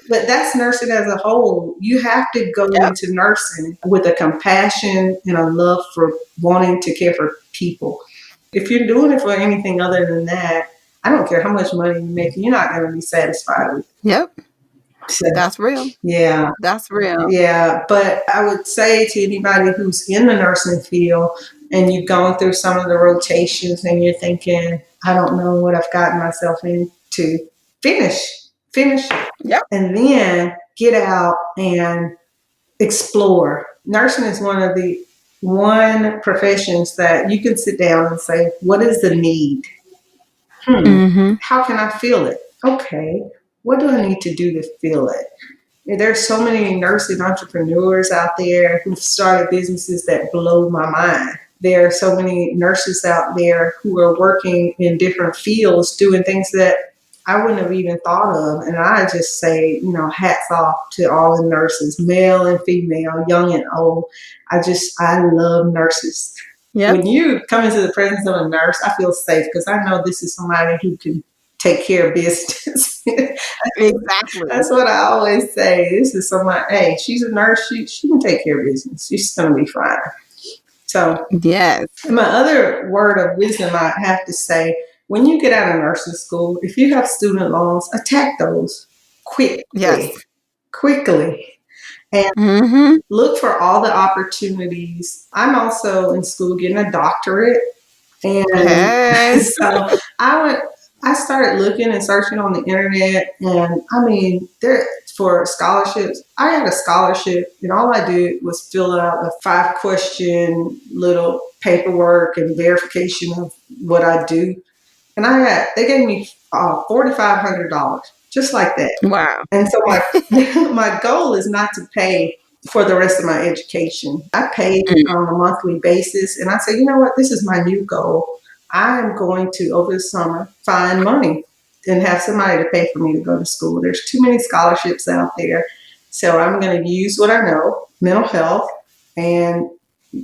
but that's nursing as a whole. You have to go into nursing with a compassion and a love for wanting to care for people. If you're doing it for anything other than that, I don't care how much money you make, you're not going to be satisfied with it. Yep. So, that's real. Yeah. That's real. Yeah. But I would say to anybody who's in the nursing field and you've gone through some of the rotations and you're thinking, I don't know what I've gotten myself into, finish it. Yep. And then get out and explore. Nursing is one professions that you can sit down and say, what is the need? How can I feel it? Okay. What do I need to do to feel it? There's so many nursing entrepreneurs out there who've started businesses that blow my mind. There are so many nurses out there who are working in different fields, doing things that I wouldn't have even thought of. And I just say, hats off to all the nurses, male and female, young and old. I love nurses. Yep. When you come into the presence of a nurse, I feel safe because I know this is somebody who can take care of business. Exactly. That's what I always say. This is somebody, hey, she's a nurse. She can take care of business. She's going to be fine. So, yes. My other word of wisdom, I have to say, when you get out of nursing school, if you have student loans, attack those quickly. Yes. Quickly. And look for all the opportunities. I'm also in school getting a doctorate. And so I started looking and searching on the internet, and there for scholarships. I had a scholarship, and all I did was fill out a 5-question little paperwork and verification of what I do. And they gave me $4,500, just like that. Wow. And so my goal is not to pay for the rest of my education. I paid on a monthly basis, and I said, you know what, this is my new goal. I am going to, over the summer, find money and have somebody to pay for me to go to school. There's too many scholarships out there. So I'm going to use what I know, mental health and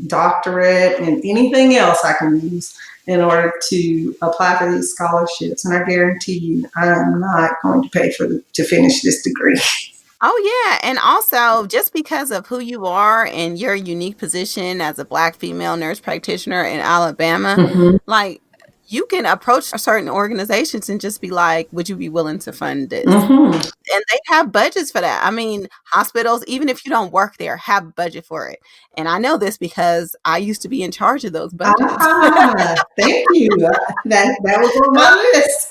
doctorate and anything else I can use in order to apply for these scholarships. And I guarantee you, I'm not going to pay to finish this degree. Oh, yeah. And also, just because of who you are and your unique position as a Black female nurse practitioner in Alabama, like, you can approach certain organizations and just be like, would you be willing to fund this? And they have budgets for that. Hospitals, even if you don't work there, have a budget for it. And I know this because I used to be in charge of those budgets. Thank you. That was on my list.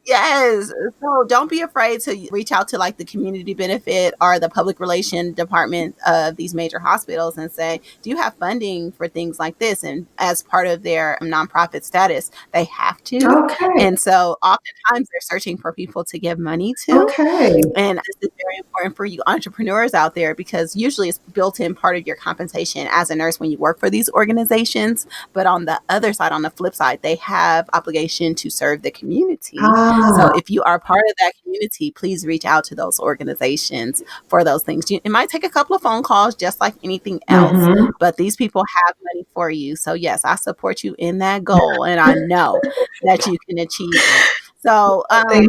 Yes. So don't be afraid to reach out to like the community benefit or the public relation department of these major hospitals and say, do you have funding for things like this? And as part of their nonprofit status, they have to. Okay. And so oftentimes they're searching for people to give money to. Okay. And this is very important for you entrepreneurs out there, because usually it's built in part of your compensation as a nurse when you work for these organizations. But on the other side, on the flip side, they have obligation to serve the community. So if you are part of that community, please reach out to those organizations for those things. It might take a couple of phone calls, just like anything else, but these people have money for you. So yes, I support you in that goal, and I know that you can achieve it. So share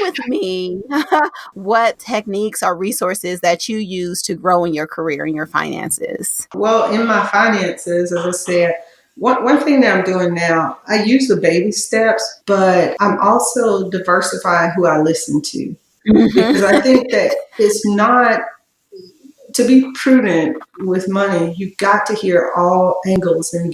with me what techniques or resources that you use to grow in your career and your finances. Well, in my finances, as I said, one thing that I'm doing now, I use the baby steps, but I'm also diversifying who I listen to. Because I think that it's not, to be prudent with money, you've got to hear all angles and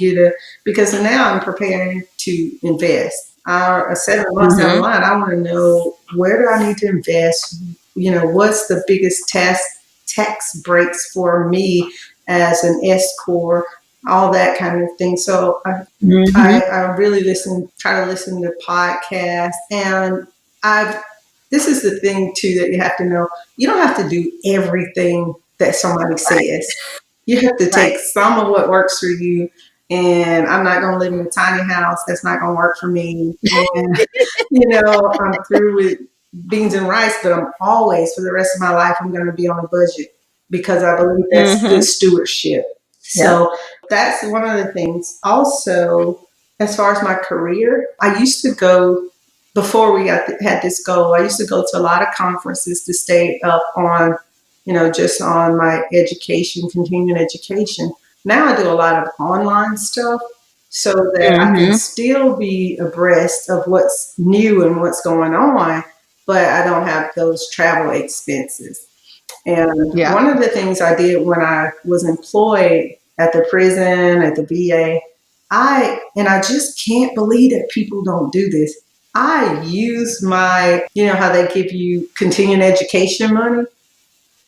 because now I'm preparing to invest. 7 months down the line, I want to know, where do I need to invest? What's the biggest tax breaks for me as an S Corp, all that kind of thing. So I really try to listen to podcasts, and this is the thing too that you have to know. You don't have to do everything that somebody says. You have to take some of what works for you. And I'm not going to live in a tiny house. That's not going to work for me. And, I'm through with beans and rice, but I'm always, for the rest of my life, I'm going to be on a budget, because I believe that's good stewardship. So that's one of the things. Also, as far as my career, I used to go, before we had this goal, I used to go to a lot of conferences to stay up on, just on my education, continuing education. Now I do a lot of online stuff so that I can still be abreast of what's new and what's going on, but I don't have those travel expenses. And one of the things I did when I was employed at the prison, at the VA, I just can't believe that people don't do this. I use my, how they give you continuing education money?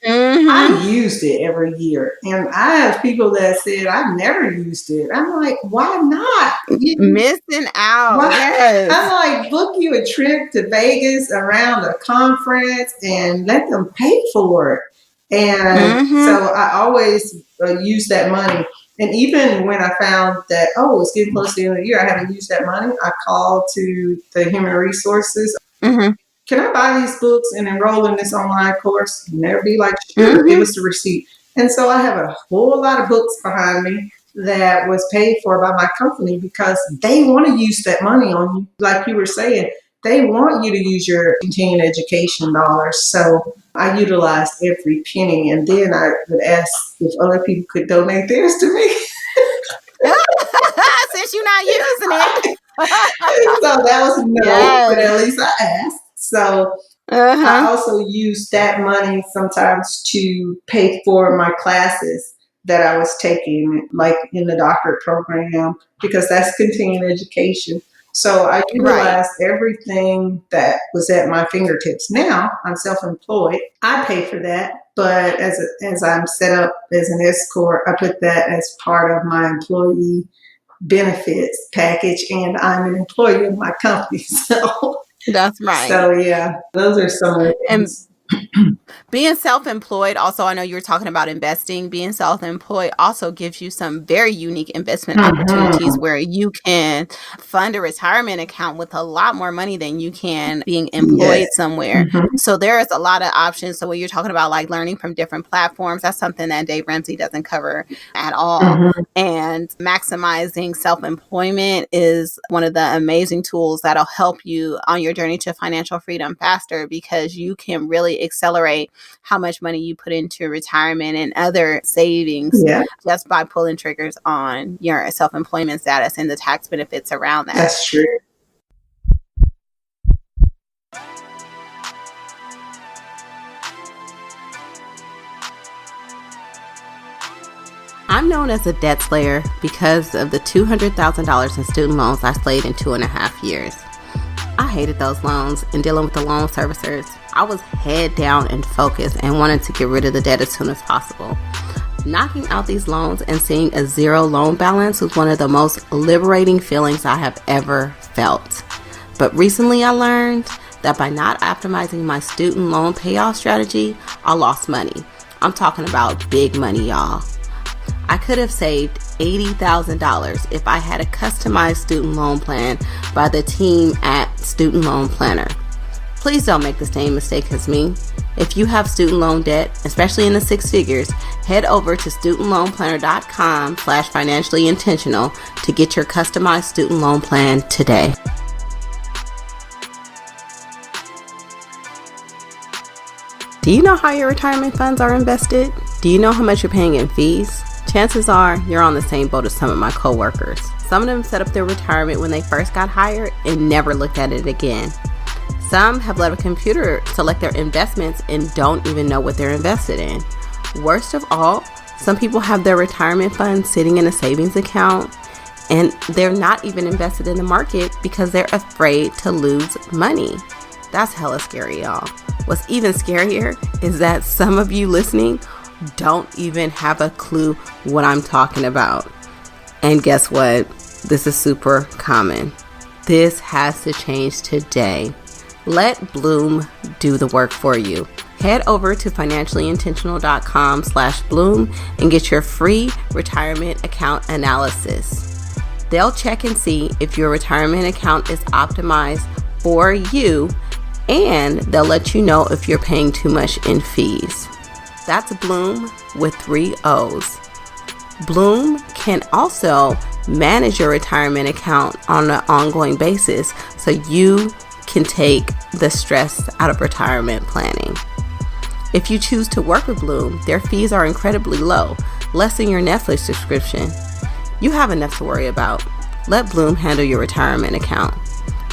I used it every year. And I have people that said, I've never used it. I'm like, why not? Missing out. Yes. I'm like, book you a trip to Vegas around a conference and let them pay for it. And so I always use that money. And even when I found that, it's getting close to the end of the year, I haven't used that money, I called to the human resources. Can I buy these books and enroll in this online course? And they'll be like, sure, give us the receipt. And so I have a whole lot of books behind me that was paid for by my company, because they want to use that money on you. Like you were saying, they want you to use your continuing education dollars. So I utilized every penny. And then I would ask if other people could donate theirs to me. Since you're not using it. So that was no, but at least I asked. So I also use that money sometimes to pay for my classes that I was taking, like in the doctorate program, because that's continuing education. So I utilized everything that was at my fingertips. Now I'm self-employed. I pay for that. But as I'm set up as an S Corp, I put that as part of my employee benefits package, and I'm an employee of my company. So that's right. So yeah, those are some of the things. Being self-employed, also, I know you were talking about investing. Being self-employed also gives you some very unique investment opportunities where you can fund a retirement account with a lot more money than you can being employed somewhere. So there's a lot of options. So when you're talking about like learning from different platforms, that's something that Dave Ramsey doesn't cover at all. And maximizing self-employment is one of the amazing tools that'll help you on your journey to financial freedom faster, because you can really accelerate how much money you put into retirement and other savings just by pulling triggers on your self-employment status and the tax benefits around that. That's true. I'm known as a debt slayer because of the $200,000 in student loans I slayed in 2.5 years. I hated those loans and dealing with the loan servicers. I was head down and focused and wanted to get rid of the debt as soon as possible. Knocking out these loans and seeing a zero loan balance was one of the most liberating feelings I have ever felt. But recently I learned that by not optimizing my student loan payoff strategy, I lost money. I'm talking about big money, y'all. I could have saved $80,000 if I had a customized student loan plan by the team at Student Loan Planner. Please don't make the same mistake as me. If you have student loan debt, especially in the six figures, head over to studentloanplanner.com/financially intentional to get your customized student loan plan today. Do you know how your retirement funds are invested? Do you know how much you're paying in fees? Chances are you're on the same boat as some of my coworkers. Some of them set up their retirement when they first got hired and never looked at it again. Some have let a computer select their investments and don't even know what they're invested in. Worst of all, some people have their retirement funds sitting in a savings account and they're not even invested in the market because they're afraid to lose money. That's hella scary, y'all. What's even scarier is that some of you listening don't even have a clue what I'm talking about. And guess what? This is super common. This has to change today. Let Bloom do the work for you. Head over to financiallyintentional.com/Bloom and get your free retirement account analysis. They'll check and see if your retirement account is optimized for you, and they'll let you know if you're paying too much in fees. That's Bloom with 3 O's. Bloom can also manage your retirement account on an ongoing basis so you can take the stress out of retirement planning. If you choose to work with Bloom, their fees are incredibly low, less than your Netflix subscription. You have enough to worry about. Let Bloom handle your retirement account.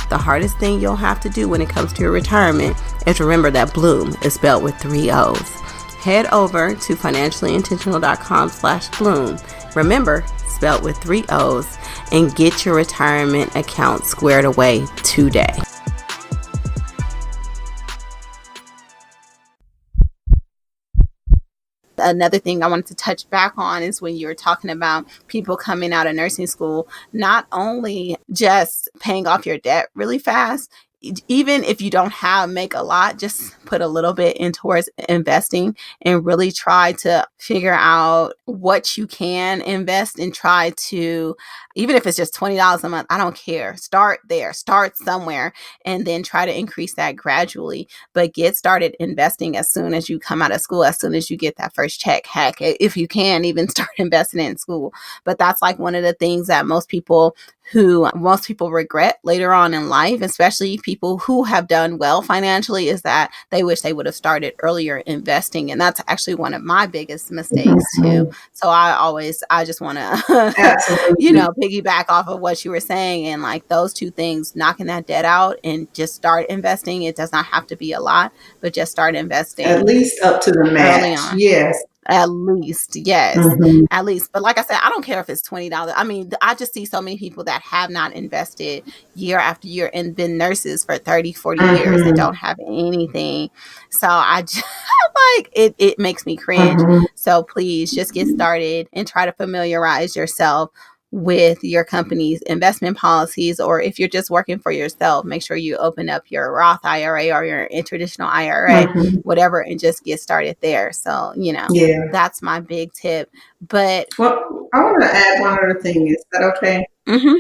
The hardest thing you'll have to do when it comes to your retirement is remember that Bloom is spelled with 3 O's. Head over to financiallyintentional.com/Bloom. Remember, spelled with 3 O's, and get your retirement account squared away today. Another thing I wanted to touch back on is when you were talking about people coming out of nursing school, not only just paying off your debt really fast, even if you don't make a lot, just put a little bit in towards investing and really try to figure out what you can invest and try to, even if it's just $20 a month, I don't care. Start there, start somewhere, and then try to increase that gradually. But get started investing as soon as you come out of school, as soon as you get that first check. Heck, if you can, even start investing in school. But that's like one of the things that most people regret later on in life, especially people who have done well financially, is that they wish they would have started earlier investing. And that's actually one of my biggest mistakes too. So I just want to, piggyback off of what you were saying, and like those two things, knocking that debt out and just start investing. It does not have to be a lot, but just start investing. At least up to the match. Yes. At least, yes. At least. But like I said, I don't care if it's $20. I mean, I just see so many people that have not invested year after year and been nurses for 30, 40 years and don't have anything. So I just like it makes me cringe. So please just get started and try to familiarize yourself with your company's investment policies, or if you're just working for yourself, make sure you open up your Roth IRA or your traditional IRA, whatever, and just get started there. So, that's my big tip. But well, I want to add one other thing. Is that okay?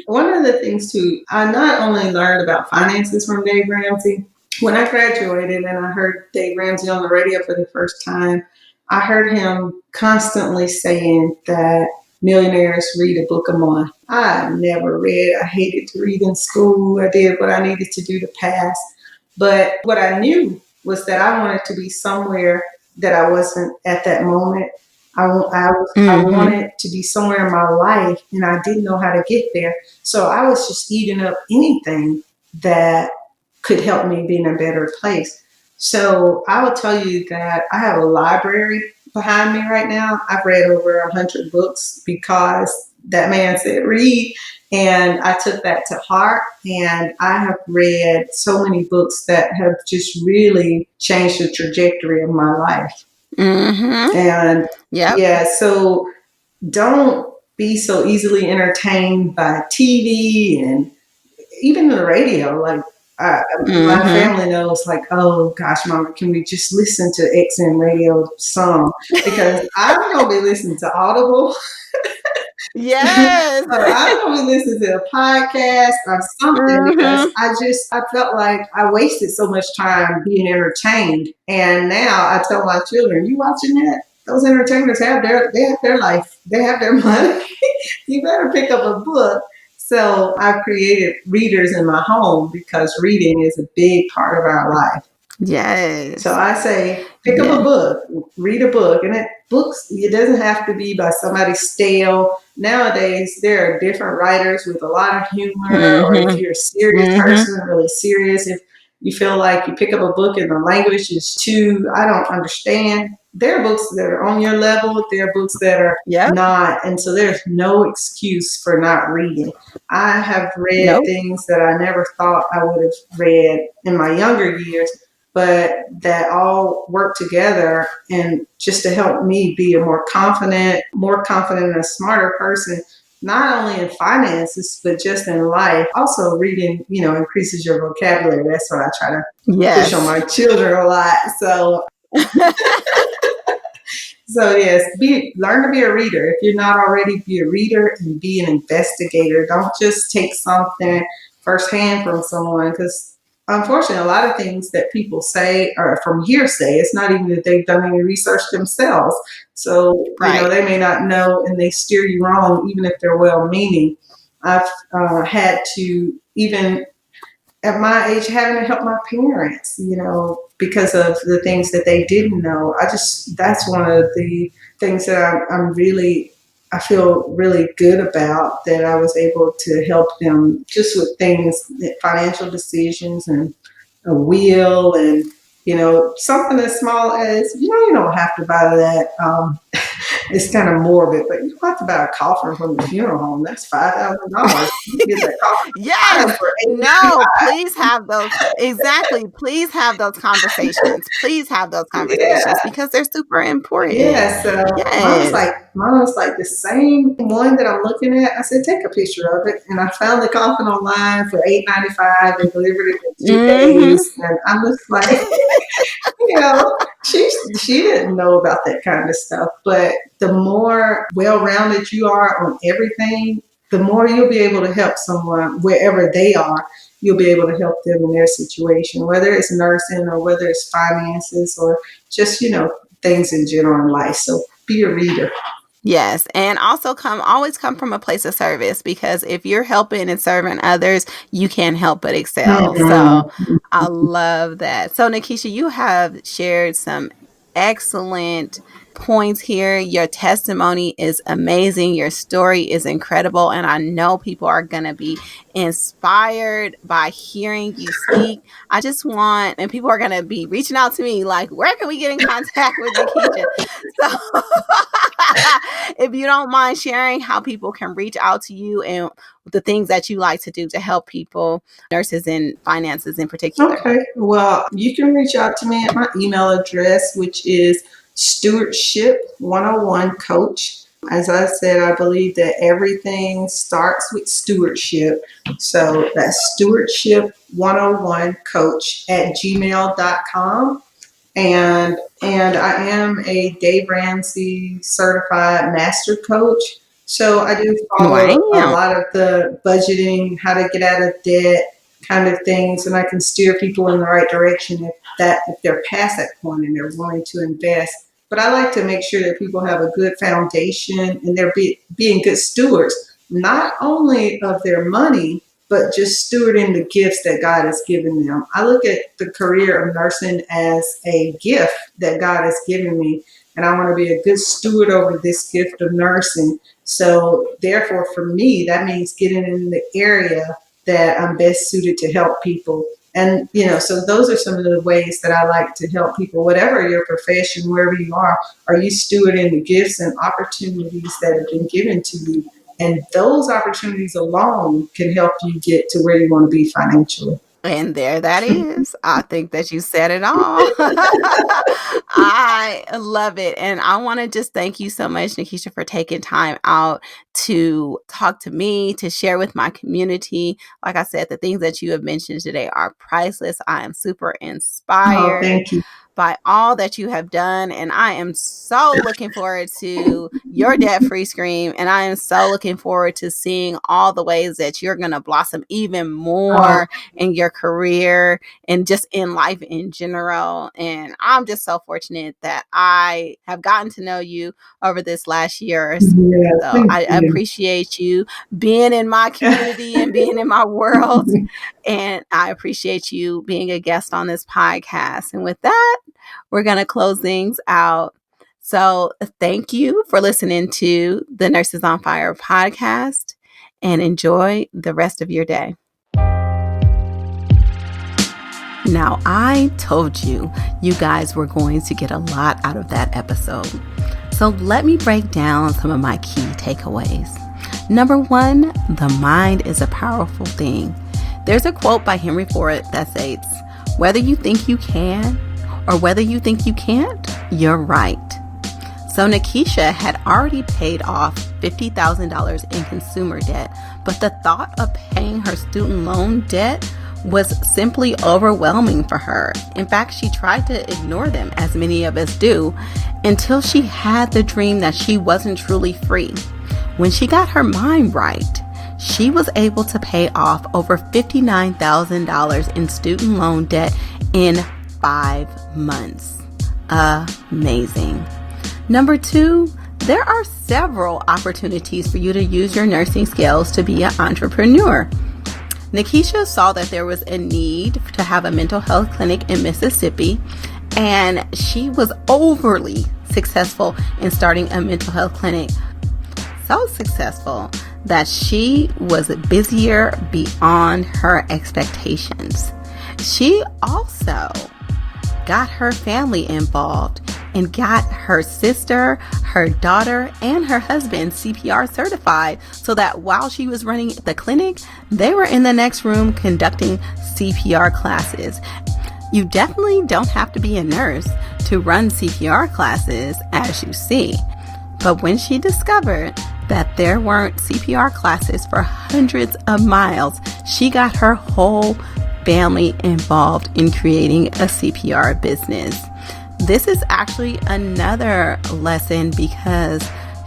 One of the things too, I not only learned about finances from Dave Ramsey. When I graduated and I heard Dave Ramsey on the radio for the first time, I heard him constantly saying that millionaires read a book a month. I never read. I hated to read in school. I did what I needed to do to pass. But what I knew was that I wanted to be somewhere that I wasn't at that moment. I wanted to be somewhere in my life, and I didn't know how to get there. So I was just eating up anything that could help me be in a better place. So I will tell you that I have a library behind me right now. I've read over 100 books because that man said read. And I took that to heart. And I have read so many books that have just really changed the trajectory of my life. Mm-hmm. And Yep. yeah, so don't be so easily entertained by TV and even the radio. Like, my Mm-hmm. family knows, like, oh gosh, Mama, can we just listen to XM radio song? Because I'm gonna be listening to Audible. Yes. I'm gonna be listening to a podcast or something because Mm-hmm. I felt like I wasted so much time being entertained. And now I tell my children, you watching that? Those entertainers they have their life, they have their money. You better pick up a book. So I've created readers in my home because reading is a big part of our life. So Yes. I say, pick up Yeah. a book, read a book, and it doesn't have to be by somebody stale. Nowadays, there are different writers with a lot of humor, or if Mm-hmm. you're a serious Mm-hmm. person, really serious, if you feel like you pick up a book and the language is too, I don't understand. There are books that are on your level. There are books that are Yep. not, and so there's no excuse for not reading. I have read Nope. things that I never thought I would have read in my younger years, but that all work together and just to help me be a more confident and a smarter person, not only in finances, but just in life. Also reading, increases your vocabulary. That's what I try to push on Yes. my children a lot. So yes, learn to be a reader. If you're not already, be a reader and be an investigator. Don't just take something firsthand from someone, because unfortunately, a lot of things that people say are from hearsay. It's not even that they've done any research themselves. So Right. they may not know, and they steer you wrong, even if they're well-meaning. I've had to, even at my age, having to help my parents, because of the things that they didn't know. That's one of the things that I feel really good about, that I was able to help them just with things, financial decisions and a wheel, and, something as small as, you don't have to buy that. It's kind of morbid, but you don't have to buy a coffin from the funeral home. That's $5,000. You can get that coffin Yes. for No, please have those. Exactly. Please have those conversations. Please have those conversations $895. because they're super important. Yeah, so Yes. mine was like the same one that I'm looking at. I said, take a picture of it, and I found the coffin online for $895. They delivered it in 2 days, Mm-hmm. and I'm just like, she didn't know about that kind of stuff. But the more well-rounded you are on everything, the more you'll be able to help someone wherever they are. You'll be able to help them in their situation, whether it's nursing or whether it's finances or just, things in general in life. So be a reader. Yes, and also always come from a place of service, because if you're helping and serving others, you can't help but excel. So Mm-hmm. I love that. So Nakeetsha, you have shared some excellent points here. Your testimony is amazing. Your story is incredible, and I know people are going to be inspired by hearing you speak. I just want, and people are going to be reaching out to me like, where can we get in contact with Nakeetsha? So if you don't mind sharing how people can reach out to you and the things that you like to do to help people, nurses and finances in particular. Okay. Well, you can reach out to me at my email address, which is stewardship101coach. As I said, I believe that everything starts with stewardship. So that's stewardship101coach@gmail.com. And I am a Dave Ramsey certified master coach. So I do follow a Wow. lot of the budgeting, how to get out of debt kind of things, and I can steer people in the right direction if they're past that point and they're willing to invest. But I like to make sure that people have a good foundation and they're being good stewards, not only of their money, but just stewarding the gifts that God has given them. I look at the career of nursing as a gift that God has given me, and I want to be a good steward over this gift of nursing. So, therefore, for me, that means getting in the area that I'm best suited to help people. And, so those are some of the ways that I like to help people, whatever your profession, wherever you are you stewarding the gifts and opportunities that have been given to you? And those opportunities alone can help you get to where you want to be financially. And there that is. I think that you said it all. I love it. And I want to just thank you so much, Nakeetsha, for taking time out to talk to me, to share with my community. Like I said, the things that you have mentioned today are priceless. I am super Oh, inspired thank you. by all that you have done. And I am so looking forward to your debt-free scream. And I am so looking forward to seeing all the ways that you're going to blossom even Oh, more in your career and just in life in general. And I'm just so fortunate that I have gotten to know you over this last year or so. yeah, thank I you. appreciate you being in my community and being in my world. And I appreciate you being a guest on this podcast. And with that, we're going to close things out. So thank you for listening to the Nurses on Fire podcast and enjoy the rest of your day. Now, I told you guys were going to get a lot out of that episode. So let me break down some of my key takeaways. Number one, the mind is a powerful thing. There's a quote by Henry Ford that states, "Whether you think you can or whether you think you can't, you're right." So Nakeetsha had already paid off $50,000 in consumer debt, but the thought of paying her student loan debt was simply overwhelming for her. In fact, she tried to ignore them, as many of us do, until she had the dream that she wasn't truly free. When she got her mind right, she was able to pay off over $59,000 in student loan debt in 5 months. Amazing. Number two, there are several opportunities for you to use your nursing skills to be an entrepreneur. Nakeetsha saw that there was a need to have a mental health clinic in Mississippi, and she was overly successful in starting a mental health clinic. So successful that she was busier beyond her expectations. She also got her family involved and got her sister, her daughter, and her husband CPR certified so that while she was running the clinic, they were in the next room conducting CPR classes. You definitely don't have to be a nurse to run CPR classes, as you see. But when she discovered that there weren't CPR classes for hundreds of miles, she got her whole family involved in creating a CPR business. This is actually another lesson because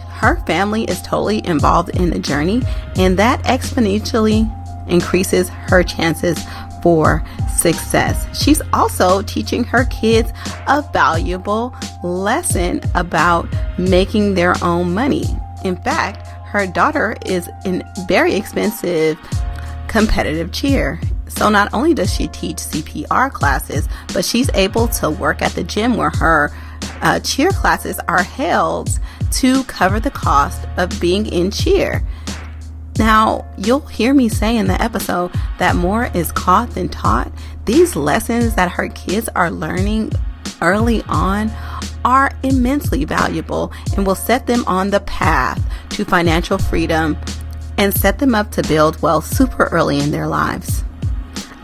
her family is totally involved in the journey, and that exponentially increases her chances for success. She's also teaching her kids a valuable lesson about making their own money. In fact, her daughter is in very expensive competitive cheer. So not only does she teach CPR classes, but she's able to work at the gym where her cheer classes are held to cover the cost of being in cheer. Now, you'll hear me say in the episode that more is caught than taught. These lessons that her kids are learning early on are immensely valuable and will set them on the path to financial freedom and set them up to build wealth super early in their lives.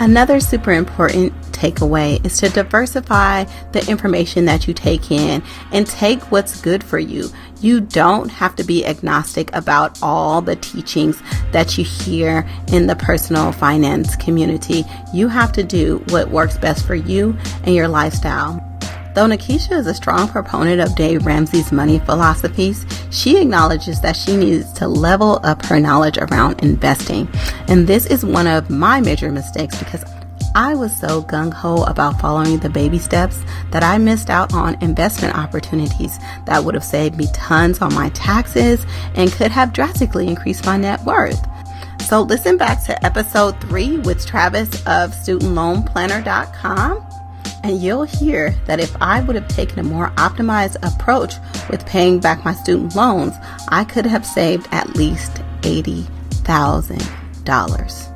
Another super important takeaway is to diversify the information that you take in and take what's good for you. You don't have to be agnostic about all the teachings that you hear in the personal finance community. You have to do what works best for you and your lifestyle. Though Nakeetsha is a strong proponent of Dave Ramsey's money philosophies, she acknowledges that she needs to level up her knowledge around investing. And this is one of my major mistakes because I was so gung-ho about following the baby steps that I missed out on investment opportunities that would have saved me tons on my taxes and could have drastically increased my net worth. So listen back to episode 3 with Travis of StudentLoanPlanner.com. And you'll hear that if I would have taken a more optimized approach with paying back my student loans, I could have saved at least $80,000.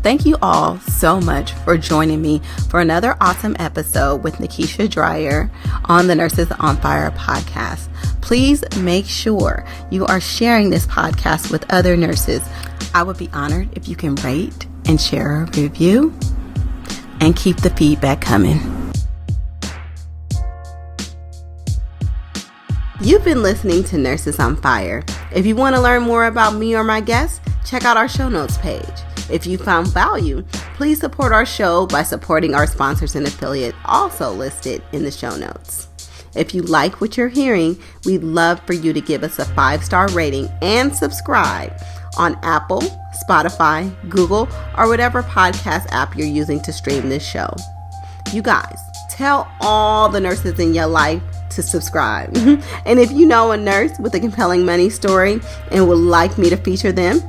Thank you all so much for joining me for another awesome episode with Nakeetsha Dreyer on the Nurses on Fire podcast. please make sure you are sharing this podcast with other nurses. I would be honored if you can rate and share a review and keep the feedback coming. You've been listening to Nurses on Fire. If you want to learn more about me or my guests, check out our show notes page. If you found value, please support our show by supporting our sponsors and affiliate, also listed in the show notes. If you like what you're hearing, we'd love for you to give us a 5-star rating and subscribe on Apple, Spotify, Google, or whatever podcast app you're using to stream this show. You guys, tell all the nurses in your life to subscribe. And if you know a nurse with a compelling money story and would like me to feature them,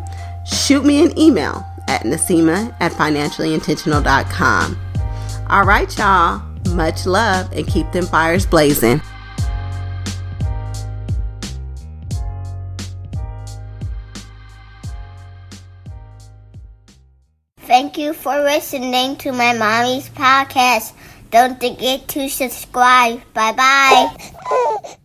shoot me an email at nasima@financiallyintentional.com. All right, y'all. Much love and keep them fires blazing. Thank you for listening to my mommy's podcast. Don't forget to subscribe. Bye-bye.